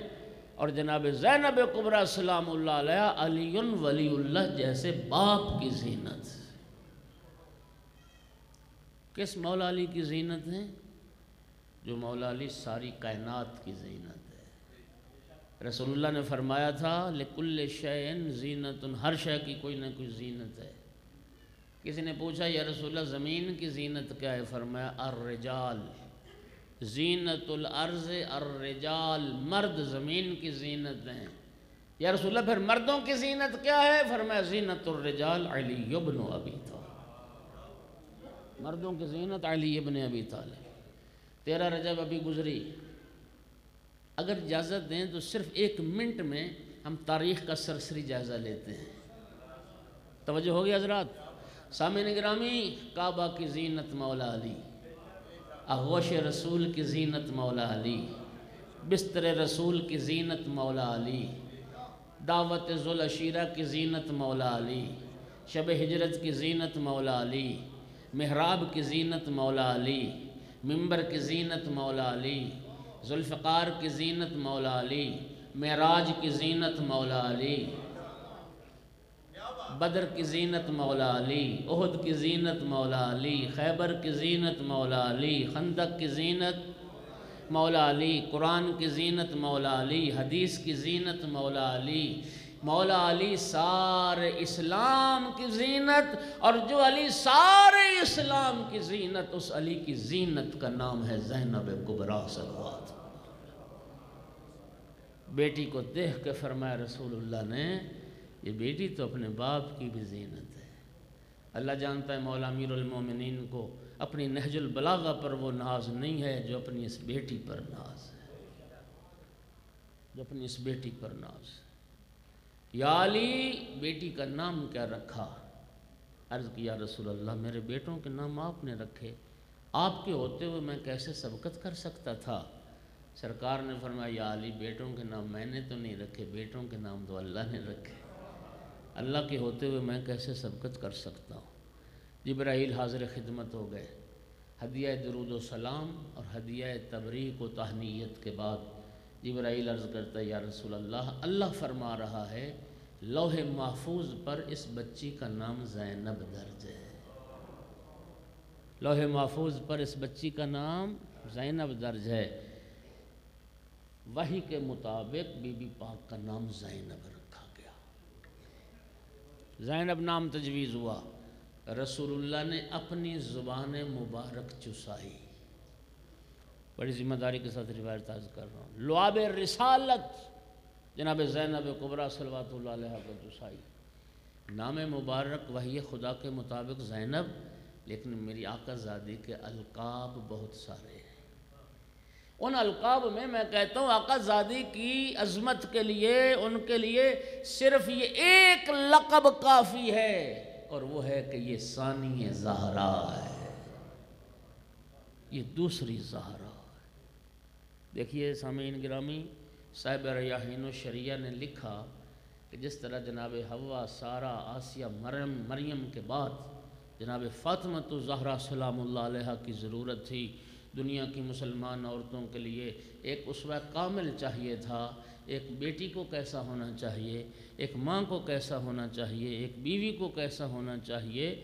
Speaker 1: اور جناب زینب کبریٰ سلام اللہ علیہا علی ولی اللہ جیسے باپ کی زینت۔ کس مولا علی کی زینت ہیں؟ جو مولا علی ساری کائنات کی زینت ہے۔ رسول اللہ نے فرمایا تھا لِكُلِّ شَيْءٍ زِینَةٌ، ہر شے کی کوئی نہ کوئی زینت ہے۔ کسی نے پوچھا یا رسول اللہ زمین کی زینت کیا ہے؟ فرمایا الرجال، زینت الارض الرجال، مرد زمین کی زینت ہیں۔ یا رسول اللہ پھر مردوں کی زینت کیا ہے؟ فرمایا زینت الرجال علی بن ابی طالب، مردوں کی زینت علی ابن ابی طالب۔ 13 رجب ابھی گزری، اگر اجازت دیں تو صرف 1 منٹ میں ہم تاریخ کا سرسری جائزہ لیتے ہیں۔ توجہ ہوگی حضرات؟ سامعین گرامی، کعبہ کی زینت مولا علی، آغوش رسول کی زینت مولا علی، بستر رسول کی زینت مولا علی، دعوت ذوالعشیرہ کی زینت مولا علی، شب ہجرت کی زینت مولا علی، محراب کی زینت مولا علی، منبر کی زینت مولا علی، ذوالفقار کی زینت مولا علی، معراج کی زینت مولا علی، بدر کی زینت مولا علی، احد کی زینت مولا علی، خیبر کی زینت مولا علی، خندق کی زینت مولا علی، قرآن کی زینت مولا علی، حدیث کی زینت مولا علی، مولا علی سارے اسلام کی زینت، اور جو علی سارے اسلام کی زینت، اس علی کی زینت کا نام ہے زینب کبریٰ صلوات۔ بیٹی کو دیکھ کے فرمایا رسول اللہ نے یہ بیٹی تو اپنے باپ کی بھی زینت ہے۔ اللہ جانتا ہے مولا امیر المومنین کو اپنی نہج البلاغہ پر وہ ناز نہیں ہے جو اپنی اس بیٹی پر ناز ہے، جو اپنی اس بیٹی پر ناز ہے۔ یا علی بیٹی کا نام کیا رکھا؟ عرض کیا رسول اللہ میرے بیٹوں کے نام آپ نے رکھے، آپ کے ہوتے ہوئے میں کیسے سبقت کر سکتا تھا؟ سرکار نے فرمایا یا علی بیٹوں کے نام میں نے تو نہیں رکھے، بیٹوں کے نام تو اللہ نے رکھے، اللہ کے ہوتے ہوئے میں کیسے سبقت کر سکتا ہوں؟ جبرائیل حاضر خدمت ہو گئے، ہدیہ درود و سلام اور ہدیہ تبریک و تہنیت کے بعد جبرائیل عرض کرتا ہے یا رسول اللہ، اللہ فرما رہا ہے لوح محفوظ پر اس بچی کا نام زینب درج ہے، لوح محفوظ پر اس بچی کا نام زینب درج ہے۔ وحی کے مطابق بی بی پاک کا نام زینب رکھا گیا، زینب نام تجویز ہوا، رسول اللہ نے اپنی زبان مبارک چسائی، بڑی ذمہ داری کے ساتھ روایت عرض کر رہا ہوں، لعاب رسالت جناب زینب کبریٰ صلوات اللہ علیہ کو چسائی، نام مبارک وحی خدا کے مطابق زینب، لیکن میری آقا زادی کے القاب بہت سارے ہیں۔ ان القاب میں کہتا ہوں آقا زادی کی عظمت کے لیے ان کے لیے صرف یہ ایک لقب کافی ہے، اور وہ ہے کہ یہ ثانی زہرا ہے، یہ دوسری زہرا ہے۔ دیکھیے سامعین گرامی، صاحب ریاحین الشریعہ نے لکھا کہ جس طرح جناب حوا، سارہ، آسیہ، مریم کے بعد جناب فاطمہ الزہرا سلام اللہ علیہ کی ضرورت تھی، دنیا کی مسلمان عورتوں کے لیے ایک اسوہ کامل چاہیے تھا، ایک بیٹی کو کیسا ہونا چاہیے، ایک ماں کو کیسا ہونا چاہیے، ایک بیوی کو کیسا ہونا چاہیے،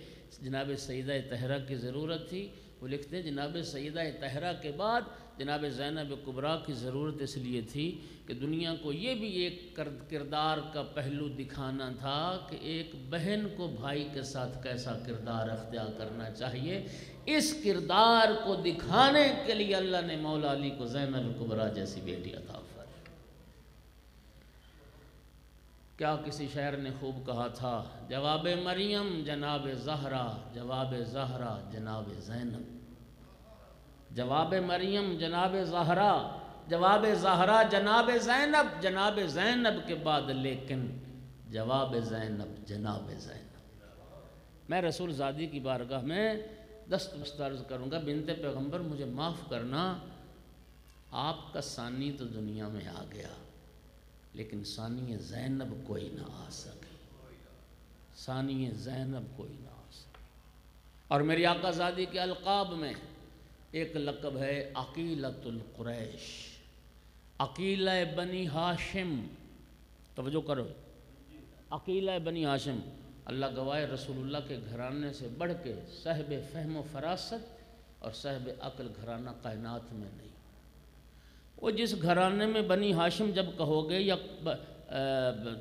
Speaker 1: جناب سیدہ طاہرہ کی ضرورت تھی۔ وہ لکھتے ہیں جناب سیدہ طاہرہ کے بعد جناب زینب کبریٰ کی ضرورت اس لیے تھی کہ دنیا کو یہ بھی ایک کردار کا پہلو دکھانا تھا کہ ایک بہن کو بھائی کے ساتھ کیسا کردار اختیار کرنا چاہیے۔ اس کردار کو دکھانے کے لیے اللہ نے مولا علی کو زینب کبریٰ جیسی بیٹی عطا فرمائی۔ کیا کسی شاعر نے خوب کہا تھا، جواب مریم جناب زہرا، جواب زہرا جناب زینب، جواب مریم جناب زہرا، جواب زہرا جناب زینب، جناب زینب کے بعد لیکن جواب زینب جناب زینب۔ میں رسول زادی کی بارگاہ میں دست عرض کروں گا، بنت پیغمبر مجھے معاف کرنا، آپ کا ثانی تو دنیا میں آ گیا، لیکن ثانی زینب کوئی نہ آ سکے، ثانی زینب کوئی نہ آ سکے۔ اور میری آقا زادی کے القاب میں ایک لقب ہے عقیلۃ القریش، عقیلہ بنی ہاشم۔ توجہ کرو، عقیلہ بنی ہاشم، اللہ گواہ رسول اللہ کے گھرانے سے بڑھ کے صاحب فہم و فراست اور صاحب عقل گھرانہ کائنات میں نہیں۔ وہ جس گھرانے میں بنی ہاشم جب کہو گے یا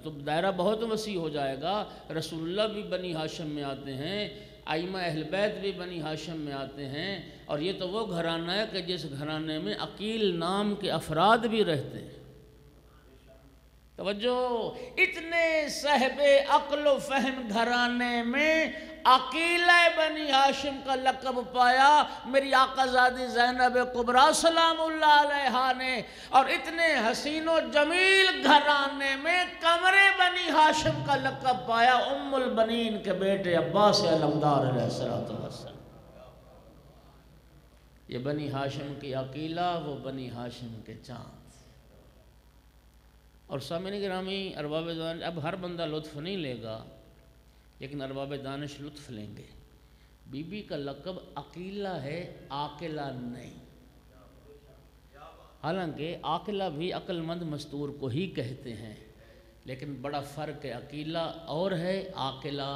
Speaker 1: تو دائرہ بہت وسیع ہو جائے گا۔ رسول اللہ بھی بنی ہاشم میں آتے ہیں، ائمہ اہل بیت بھی بنی ہاشم میں آتے ہیں، اور یہ تو وہ گھرانہ ہے کہ جس گھرانے میں عقیل نام کے افراد بھی رہتے ہیں۔ توجہ، اتنے صاحب عقل و فہم گھرانے میں عقیلہ بنی ہاشم کا لقب پایا میری آقا زادی زینب کبریٰ سلام اللہ علیہا نے، اور اتنے حسین و جمیل گھرانے میں قمر بنی ہاشم کا لقب پایا ام البنین کے بیٹے عباس علمدار علیہ السلام۔ یہ بنی ہاشم کی عقیلہ، وہ بنی ہاشم کے چاند۔ اور سامعین گرامی، ارباب دانش، اب ہر بندہ لطف نہیں لے گا، لیکن ارباب دانش لطف لیں گے۔ بی بی کا لقب عقیلہ ہے، عاقلہ نہیں۔ حالانکہ عاقلہ بھی عقل مند مستور کو ہی کہتے ہیں، لیکن بڑا فرق ہے، عقیلہ اور ہے، عاقلہ۔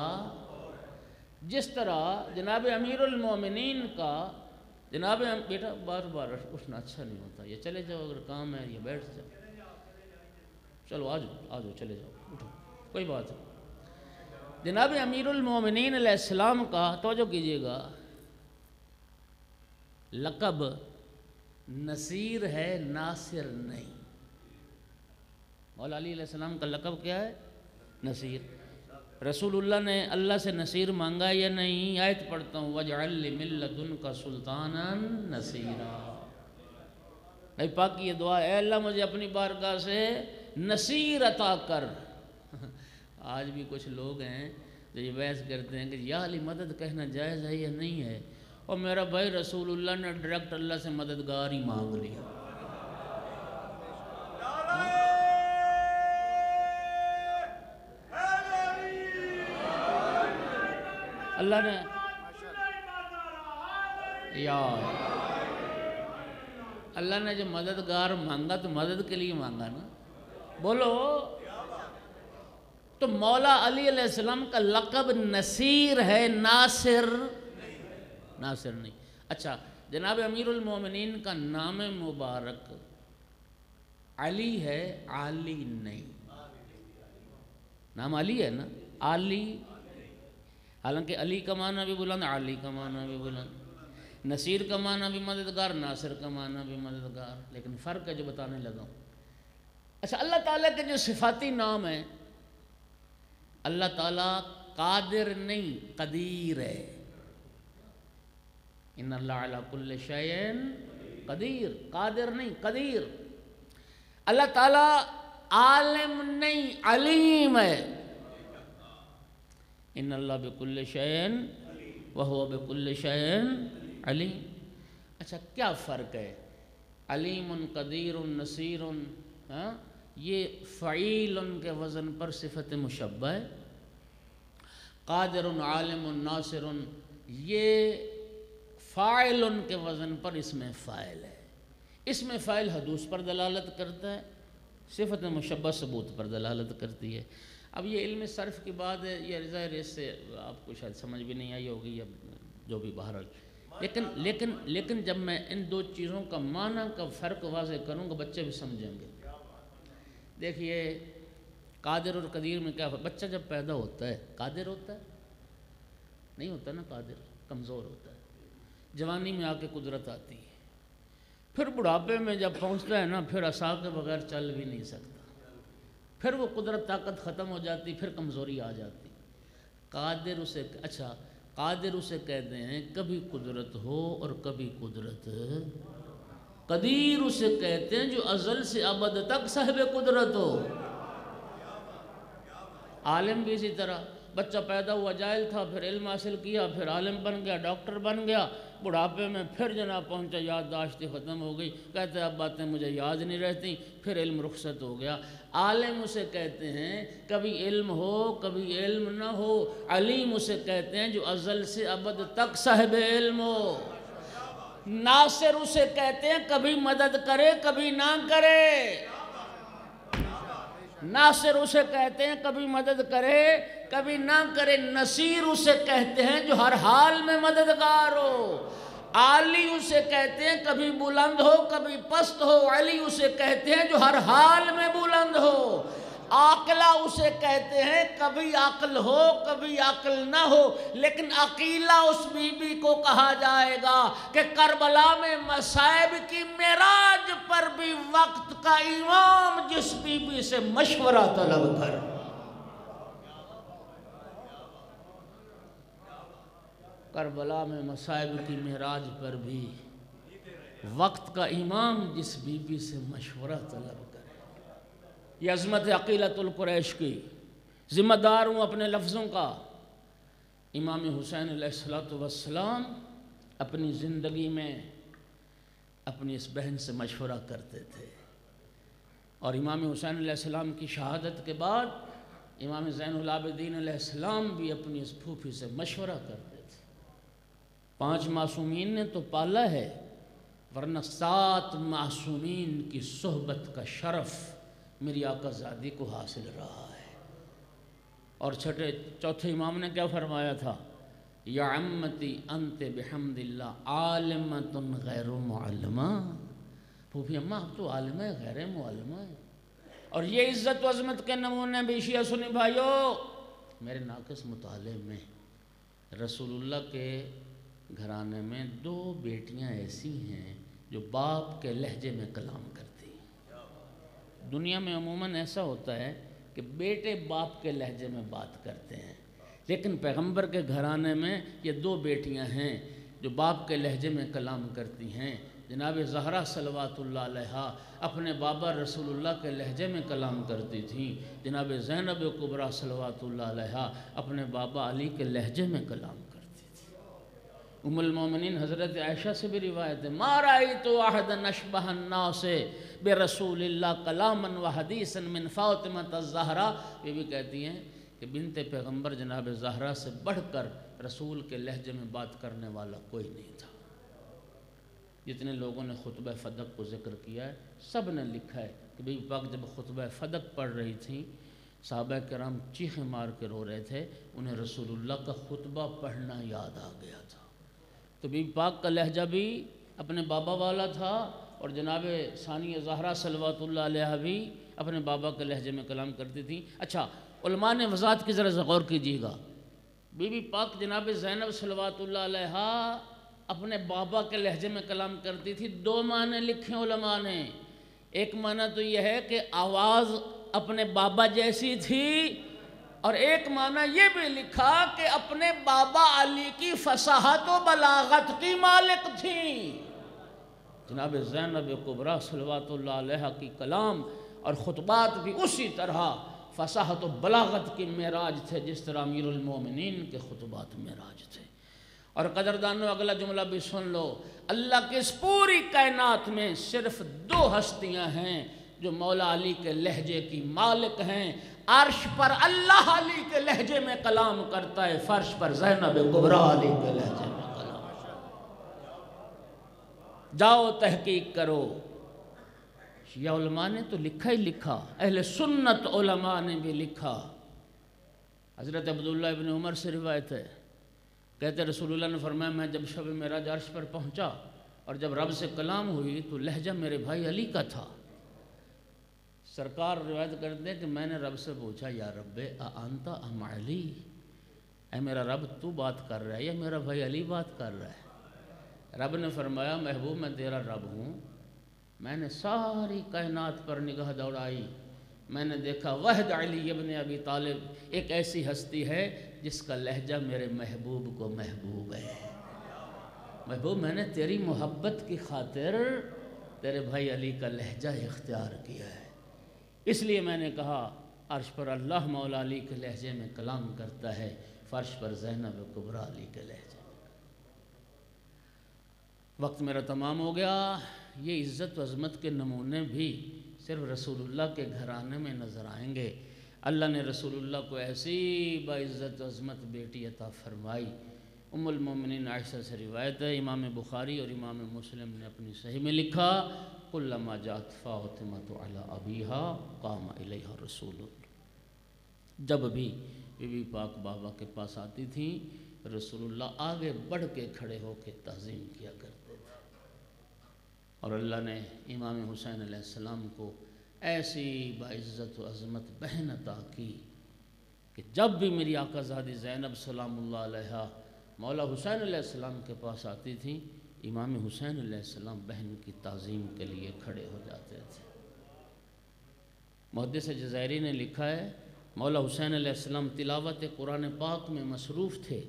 Speaker 1: جس طرح جناب امیر المومنین کا، جناب بیٹا بار بار اٹھنا اچھا نہیں ہوتا، یہ چلے جاؤ، اگر کام ہے یہ بیٹھ جاؤ، چلو آ جاؤ چلے جاؤ، اٹھو، کوئی بات نہیں۔ جناب امیر المومنین علیہ السلام کا توجہ کیجئے گا، لقب نصیر ہے، ناصر نہیں۔ مولا علی علیہ السلام کا لقب کیا ہے؟ نصیر۔ رسول اللہ نے اللہ سے نصیر مانگا یا نہیں؟ آیت پڑھتا ہوں، وَاجْعَلْ لِمِن لَّدُنْكَ سُلْطَانًا نَصِيرًا۔ نبی پاک کی یہ دعا، اے اللہ مجھے اپنی بارگاہ سے نصیر عطا کر۔ آج بھی کچھ لوگ ہیں جو یہ بحث کرتے ہیں کہ یا علی مدد کہنا جائز ہے یا نہیں ہے، اور میرا بھائی رسول اللہ نے ڈائریکٹ اللہ سے مددگار ہی مانگ لیا۔ اللہ نے اللہ نے جو مددگار مانگا تو مدد کے لیے مانگا نا، بولو۔ تو مولا علی علیہ السلام کا لقب نصیر ہے، ناصر نہیں۔ اچھا، جناب امیر المومنین کا نام مبارک علی ہے، عالی نہیں۔ نام علی ہے نا، عالی، حالانکہ علی کا معنی بھی بلند، عالی کا معنی بھی بلند، نصیر کا معنی بھی مددگار، ناصر کا معنی بھی مددگار، لیکن فرق ہے جو بتانے لگا ہوں۔ اچھا، اللہ تعالیٰ کے جو صفاتی نام ہیں، اللہ تعالیٰ قادر نہیں، قدیر ہے۔ ان اللہ علی کل شیء قدیر، قادر نہیں قدیر۔ اللہ تعالیٰ عالم نہیں علیم ہے۔ ان اللہ بکل شیء وہو بکل شیء علیم۔ اچھا کیا فرق ہے؟ علیم قدیر نصیر، یہ فعیل کے وزن پر صفت مشبہ ہے۔ قادر عالم ناصر یہ فاعل کے وزن پر اسم فاعل ہے۔ اسم فاعل حدوث پر دلالت کرتا ہے، صفت مشبہ ثبوت پر دلالت کرتی ہے۔ اب یہ علم صرف کی بات ہے، یہ ظاہر اس سے آپ کو شاید سمجھ بھی نہیں آئی ہوگی یا جو بھی بہرحال، لیکن جب میں ان دو چیزوں کا معنی کا فرق واضح کروں گا بچے بھی سمجھیں گے۔ دیکھیے قادر اور قدیر میں کیا فرق؟ بچہ جب پیدا ہوتا ہے قادر ہوتا ہے؟ نہیں ہوتا نا، قادر کمزور ہوتا ہے۔ جوانی میں آ کے قدرت آتی ہے، پھر بڑھاپے میں جب پہنچتا ہے نا پھر عصا کے بغیر چل بھی نہیں سکتا، پھر وہ قدرت طاقت ختم ہو جاتی، پھر کمزوری آ جاتی۔ قادر اسے قادر اسے کہتے ہیں کبھی قدرت ہو اور کبھی قدرت، قدیر اسے کہتے ہیں جو ازل سے ابد تک صاحب قدرت ہو۔ عالم بھی اسی طرح، بچہ پیدا ہوا جاہل تھا، پھر علم حاصل کیا، پھر عالم بن گیا، ڈاکٹر بن گیا، بڑھاپے میں پھر جناب پہنچا، یادداشت ختم ہو گئی، کہتے ہیں اب باتیں مجھے یاد نہیں رہتی، پھر علم رخصت ہو گیا۔ عالم اسے کہتے ہیں کبھی علم ہو کبھی علم نہ ہو، علیم اسے کہتے ہیں جو ازل سے ابد تک صاحب علم ہو۔ ناصر اسے کہتے ہیں کبھی مدد کرے کبھی نہ کرے، ناصر اسے کہتے ہیں کبھی مدد کرے کبھی نہ کرے۔ نصیر اسے کہتے ہیں جو ہر حال میں مددگار ہو۔ عالی اسے کہتے ہیں کبھی بلند ہو کبھی پست ہو، علی اسے کہتے ہیں جو ہر حال میں بلند ہو۔ عاقلہ اسے کہتے ہیں کبھی عقل ہو کبھی عقل نہ ہو، لیکن عقیلہ اس بی بی کو کہا جائے گا کہ کربلا میں مصائب کی معراج پر بھی وقت کا امام جس بی بی سے مشورہ طلب کر۔ کربلا میں مصائب کی معراج پر بھی وقت کا امام جس بی بی سے مشورہ طلب کرے۔ یہ عظمت عقیلۃ القریش کی، ذمہ دار ہوں اپنے لفظوں کا۔ امام حسین علیہ السلام اپنی زندگی میں اپنی اس بہن سے مشورہ کرتے تھے، اور امام حسین علیہ السلام کی شہادت کے بعد امام زین العابدین علیہ السلام بھی اپنی اس پھوپھی سے مشورہ کرتے تھے۔ 5 معصومین نے تو پالا ہے، ورنہ 7 معصومین کی صحبت کا شرف میری آقا زادی کو حاصل رہا ہے۔ اور چوتھے امام نے کیا فرمایا تھا؟ یا عمتی انت بحمد اللہ عالمۃ غیر معلمہ۔ پھوپھی اماں اب تو عالم ہے غیر معلمہ ہے۔ اور یہ عزت و عظمت کے نمونے بھی شیعہ سنی بھائیو، میرے ناقص مطالعے میں رسول اللہ کے گھرانے میں 2 بیٹیاں ایسی ہیں جو باپ کے لہجے میں کلام کرتی ہیں۔ دنیا میں عموماً ایسا ہوتا ہے کہ بیٹے باپ کے لہجے میں بات کرتے ہیں، لیکن پیغمبر کے گھرانے میں یہ 2 بیٹیاں ہیں جو باپ کے لہجے میں کلام کرتی ہیں۔ جناب زہرا صلوات اللہ علیہا اپنے بابا رسول اللہ کے لہجے میں کلام کرتی تھیں، جناب زینب کبریٰ صلوات اللہ علیہا اپنے بابا علی کے لہجے میں کلام کرتی تھی۔ ام المومنین حضرت عائشہ سے بھی روایت ہے، ما رأیت احدا اشبہ الناس برسول اللہ کلاما وحدیثا من فاطمہ الزہرا۔ یہ بھی کہتی ہیں کہ بنت پیغمبر جناب زہرا سے بڑھ کر رسول کے لہجے میں بات کرنے والا کوئی نہیں تھا۔ جتنے لوگوں نے خطبہ فدق کو ذکر کیا ہے سب نے لکھا ہے کہ بی بی پاک جب خطبہ فدق پڑھ رہی تھیں، صحابہ کرام چیخیں مار کے رو رہے تھے، انہیں رسول اللہ کا خطبہ پڑھنا یاد آ گیا تھا۔ تو بی بی پاک کا لہجہ بھی اپنے بابا والا تھا، اور جناب ثانیہ زہرا صلوات اللہ علیہ بھی اپنے بابا کے لہجے میں کلام کرتی تھیں۔ اچھا علماء نے وضاحت کی ذرا غور کیجیے گا، بی بی پاک جناب زینب صلوات اللہ علیہ اپنے بابا کے لہجے میں کلام کرتی تھی۔ 2 معنی لکھے علماء نے۔ ایک معنی تو یہ ہے کہ آواز اپنے بابا جیسی تھی، اور ایک معنی یہ بھی لکھا کہ اپنے بابا علی کی فصاحت و بلاغت کی مالک تھیں۔ جناب زینب کبریٰ صلوات اللہ علیہ کی کلام اور خطبات بھی اسی طرح فصاحت و بلاغت کی معراج تھے جس طرح امیر المومنین کے خطبات معراج تھے۔ اور قدردانو اگلا جملہ بھی سن لو، اللہ کی اس پوری کائنات میں صرف 2 ہستیاں ہیں جو مولا علی کے لہجے کی مالک ہیں۔ عرش پر اللہ علی کے لہجے میں کلام کرتا ہے، فرش پر زینب کبریٰ علی کے لہجے میں کلام کرتا ہے۔ جاؤ تحقیق کرو، شیعہ علماء نے تو لکھا ہی لکھا، اہل سنت علماء نے بھی لکھا۔ حضرت عبداللہ ابن عمر سے روایت ہے، کہتے رسول اللہ نے فرمایا میں جب شب معراج عرش پر پہنچا اور جب رب سے کلام ہوئی تو لہجہ میرے بھائی علی کا تھا۔ سرکار روایت کرتے ہیں کہ میں نے رب سے پوچھا یا رب انت ام علی، اے میرا رب تو بات کر رہا ہے یا میرا بھائی علی بات کر رہا ہے؟ رب نے فرمایا محبوب میں تیرا رب ہوں، میں نے ساری کائنات پر نگاہ دوڑائی، میں نے دیکھا وحد علی ابن ابی طالب ایک ایسی ہستی ہے جس کا لہجہ میرے محبوب کو محبوب ہے۔ محبوب میں نے تیری محبت کی خاطر تیرے بھائی علی کا لہجہ اختیار کیا ہے، اس لیے میں نے کہا عرش پر اللہ مولا علی کے لہجے میں کلام کرتا ہے، فرش پر زینب کبریٰ علی کے لہجے میں۔ وقت میرا تمام ہو گیا۔ یہ عزت و عظمت کے نمونے بھی صرف رسول اللہ کے گھرانے میں نظر آئیں گے۔ اللہ نے رسول اللہ کو ایسی باعزت و عظمت بیٹی عطا فرمائی۔ ام المومنین عائشہ سے روایت ہے، امام بخاری اور امام مسلم نے اپنی صحیح میں لکھا کلما جاءت فاطمۃ علی ابیہا قام الیہا رسول اللہ۔ جب بھی بی بی پاک بابا کے پاس آتی تھیں رسول اللہ آگے بڑھ کے کھڑے ہو کے تعظیم کیا کرتے تھے، اور اللہ نے امام حسین علیہ السلام کو ایسی باعزت و عظمت بہن عطا کی کہ جب بھی میری آقا زادی زینب سلام اللہ علیہا مولا حسین علیہ السلام کے پاس آتی تھیں امام حسین علیہ السلام بہن کی تعظیم کے لیے کھڑے ہو جاتے تھے۔ محدث جزائری نے لکھا ہے مولا حسین علیہ السلام تلاوت قرآن پاک میں مصروف تھے،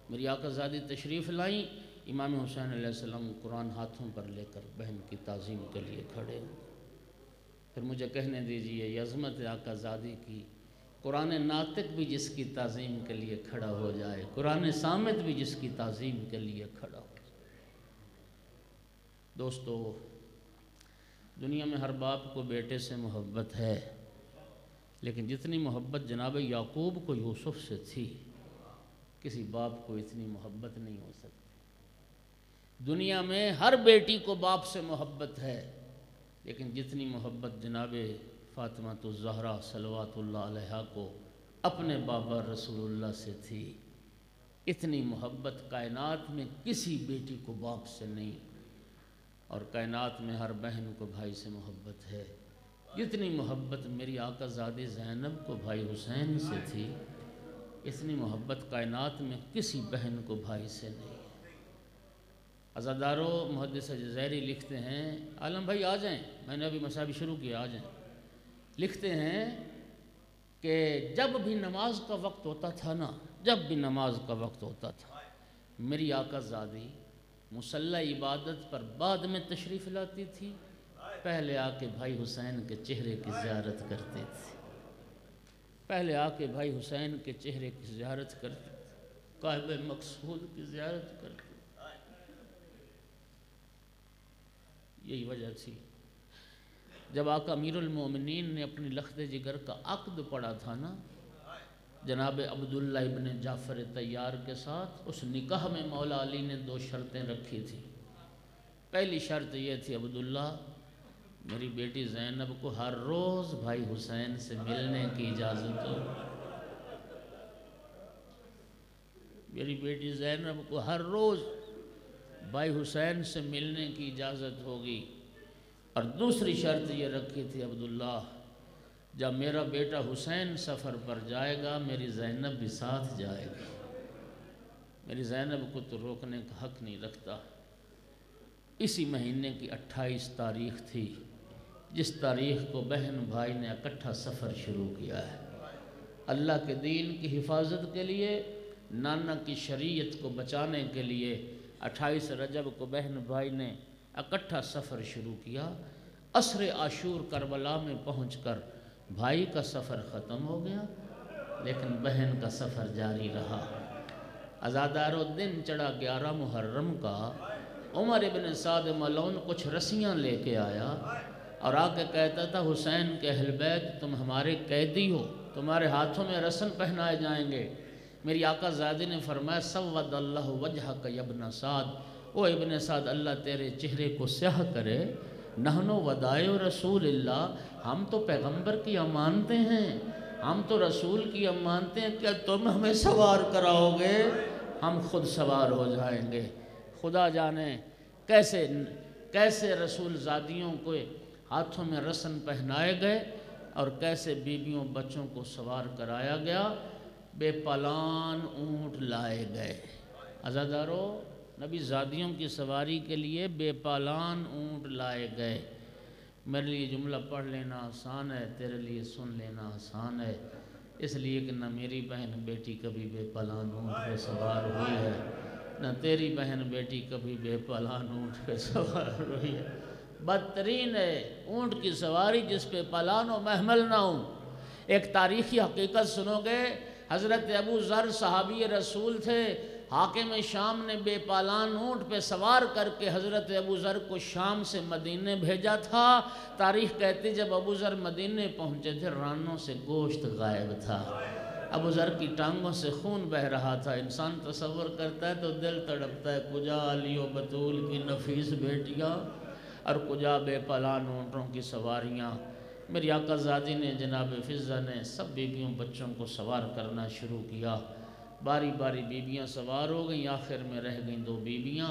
Speaker 1: میری آقا زادی تشریف لائیں، امام حسین علیہ السلام قرآن ہاتھوں پر لے کر بہن کی تعظیم کے لیے کھڑے ہو۔ پھر مجھے کہنے دیجئے یہ عظمت آقا زادی کی، قرآن ناطق بھی جس کی تعظیم کے لیے کھڑا ہو جائے، قرآن صامت بھی جس کی تعظیم کے لیے کھڑا ہو جائے۔ دوستو، دنیا میں ہر باپ کو بیٹے سے محبت ہے، لیکن جتنی محبت جناب یعقوب کو یوسف سے تھی کسی باپ کو اتنی محبت نہیں ہو سکتی۔ دنیا میں ہر بیٹی کو باپ سے محبت ہے، لیکن جتنی محبت جناب فاطمہ الزہرا صلوات اللہ علیہا کو اپنے بابا رسول اللہ سے تھی اتنی محبت کائنات میں کسی بیٹی کو باپ سے نہیں، اور کائنات میں ہر بہن کو بھائی سے محبت ہے۔ جتنی محبت میری آقا زادی زینب کو بھائی حسین سے تھی اتنی محبت کائنات میں کسی بہن کو بھائی سے نہیں۔ عزادارو محدث جزائری لکھتے ہیں، عالم بھائی آ جائیں، میں نے ابھی مسابی شروع کیا، آ جائیں، لکھتے ہیں کہ جب بھی نماز کا وقت ہوتا تھا نا، جب بھی نماز کا وقت ہوتا تھا میری آقا زادی مصلی عبادت پر بعد میں تشریف لاتی تھی، پہلے آ کے بھائی حسین کے چہرے کی زیارت کرتے تھے، پہلے آ کے بھائی حسین کے چہرے کی زیارت کرتے تھے، قائب مقصود کی زیارت کرتے تھے۔ یہی وجہ تھی جب آقا امیر المومنین نے اپنی لخت جگر کا عقد پڑھا تھا نا جناب عبداللہ ابن جعفر طیار کے ساتھ، اس نکاح میں مولا علی نے 2 شرطیں رکھی تھی۔ پہلی شرط یہ تھی عبداللہ میری بیٹی زینب کو ہر روز بھائی حسین سے ملنے کی اجازت ہو، میری بیٹی زینب کو ہر روز بھائی حسین سے ملنے کی اجازت ہوگی۔ اور دوسری شرط یہ رکھی تھی عبداللہ جب میرا بیٹا حسین سفر پر جائے گا میری زینب بھی ساتھ جائے گی، میری زینب کو تو روکنے کا حق نہیں رکھتا۔ اسی مہینے کی 28 تاریخ تھی جس تاریخ کو بہن بھائی نے اکٹھا سفر شروع کیا ہے۔ اللہ کے دین کی حفاظت کے لیے، نانا کی شریعت کو بچانے کے لیے 28 رجب کو بہن بھائی نے اکٹھا سفر شروع کیا۔ عصر عاشور کربلا میں پہنچ کر بھائی کا سفر ختم ہو گیا، لیکن بہن کا سفر جاری رہا۔ عزادارو، دن چڑھا 11 محرم کا، عمر ابن سعد ملعون کچھ رسیاں لے کے آیا اور آ کے کہتا تھا حسین کے اہل بیت تم ہمارے قیدی ہو، تمہارے ہاتھوں میں رسن پہنائے جائیں گے۔ میری آقا زادی نے فرمایا سود اللہ وجہک یا ابن سعد، او ابن سعد اللہ تیرے چہرے کو سیاہ کرے، نحنو ودائع رسول اللہ، ہم تو پیغمبر کی امانتیں ہیں، ہم تو رسول کی امانتیں ہیں، کیا تم ہمیں سوار کراؤ گے؟ ہم خود سوار ہو جائیں گے۔ خدا جانے کیسے رسول زادیوں کو ہاتھوں میں رسن پہنائے گئے اور کیسے بیویوں بچوں کو سوار کرایا گیا۔ بے پالان اونٹ لائے گئے۔ عزادارو، نبی زادیوں کی سواری کے لیے بے پالان اونٹ لائے گئے۔ میرے لیے جملہ پڑھ لینا آسان ہے، تیرے لیے سن لینا آسان ہے، اس لیے کہ نہ میری بہن بیٹی کبھی بے پالان اونٹ پہ سوار ہوئی ہے، نہ تیری بہن بیٹی کبھی بے پالان اونٹ پہ سوار ہوئی ہے۔ بدترین ہے اونٹ کی سواری جس پہ پالان و محمل نہ ہوں۔ ایک تاریخی حقیقت سنو گے، حضرت ابو ذر صحابی رسول تھے، حاکم شام نے بے پالان اونٹ پہ سوار کر کے حضرت ابو ذر کو شام سے مدینے بھیجا تھا۔ تاریخ کہتی جب ابو ذر مدینے پہنچے تھے رانوں سے گوشت غائب تھا، ابو ذر کی ٹانگوں سے خون بہہ رہا تھا۔ انسان تصور کرتا ہے تو دل تڑپتا ہے، کجا علی و بطول کی نفیس بیٹیاں اور کجا بے پالان اونٹوں کی سواریاں۔ میری آقا زادی نے، جناب فضہ نے سب بیویوں بچوں کو سوار کرنا شروع کیا۔ باری باری بیویاں سوار ہو گئیں، آخر میں رہ گئیں 2 بیویاں۔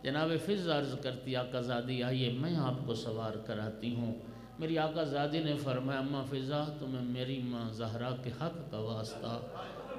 Speaker 1: جناب فضہ عرض کرتی آقا زادی آئیے میں آپ کو سوار کراتی ہوں۔ میری آقا زادی نے فرمایا اماں فضہ تمہیں میری ماں زہرا کے حق کا واسطہ،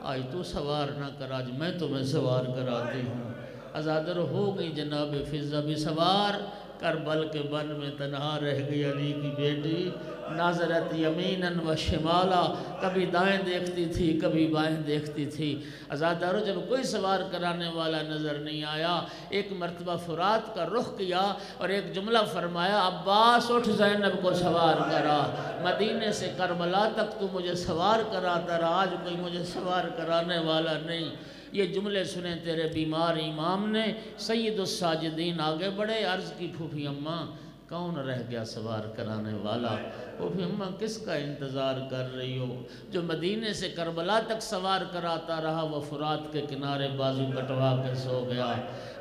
Speaker 1: آج تو سوار نہ کر، آج میں تمہیں سوار کراتی ہوں۔ عزادر ہو گئی جناب فضہ بھی سوار، کربل کے بن میں تنہا رہ گئی علی کی بیٹی، ناظرت یمیناً و شمالا، کبھی دائیں دیکھتی تھی کبھی بائیں دیکھتی تھی۔ عزادارو، جب کوئی سوار کرانے والا نظر نہیں آیا، ایک مرتبہ فرات کا رخ کیا اور ایک جملہ فرمایا عباس اٹھ زینب کو سوار کرا، مدینے سے کربلا تک تو مجھے سوار کراتا رہا، آج کوئی مجھے سوار کرانے والا نہیں۔ یہ جملے سنیں تیرے بیمار امام نے، سید الساجدین آگے بڑھے، عرض کی پھوپھی اماں کون رہ گیا سوار کرانے والا؟ پھوپھی اماں کس کا انتظار کر رہی ہو؟ جو مدینے سے کربلا تک سوار کراتا رہا وہ فرات کے کنارے بازو کٹوا کے سو گیا۔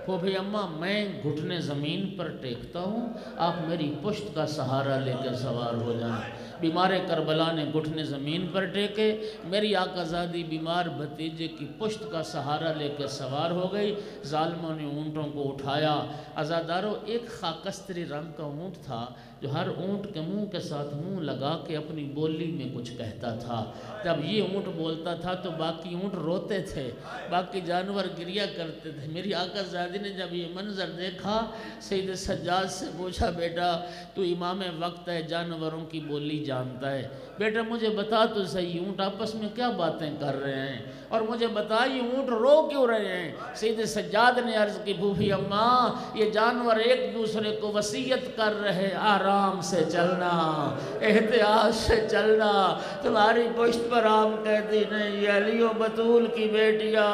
Speaker 1: پھوپھی اماں میں گھٹنے زمین پر ٹیکتا ہوں، آپ میری پشت کا سہارا لے کے سوار ہو جائیں۔ بیمار کربلا نے گھٹنے زمین پر ٹیکے، میری آقا زادی بیمار بھتیجے کی پشت کا سہارا لے کے سوار ہو گئی۔ ظالموں نے اونٹوں کو اٹھایا۔ عزادارو، ایک خاکستری رنگ کا اونٹ تھا جو ہر اونٹ کے منہ کے ساتھ منہ لگا کے اپنی بولی میں کچھ کہتا تھا۔ جب یہ اونٹ بولتا تھا تو باقی اونٹ روتے تھے، باقی جانور گریہ کرتے تھے۔ میری آقا زادی نے جب یہ منظر دیکھا، سید سجاد سے پوچھا بیٹا تو امام وقت ہے، جانوروں کی بولی جانتا ہے، بیٹا مجھے بتا تو صحیح اونٹ آپس میں کیا باتیں کر رہے ہیں، اور مجھے بتا یہ اونٹ رو کیوں رہے ہیں؟ سید سجاد نے عرض کی پھوپھی اماں یہ جانور ایک دوسرے کو وصیت کر رہے، آرام سے چلنا، احتیاط سے چلنا، تمہاری پشت پر عام قیدی نہیں، یہ علی و بطول کی بیٹیاں،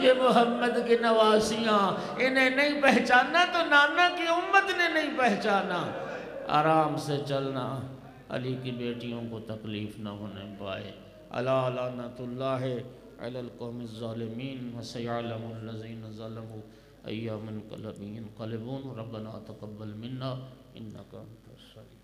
Speaker 1: یہ محمد کی نواسیاں، انہیں نہیں پہچانا تو نانا کی امت نے نہیں پہچانا، آرام سے چلنا، علی کی بیٹیوں کو تکلیف نہ ہونے پائے۔ الا لعنت اللہ علی القوم الظالمین وسیعلم الذین ظلموا ای منقلبین قلبون ربنا تقبل منا انک انت السمیع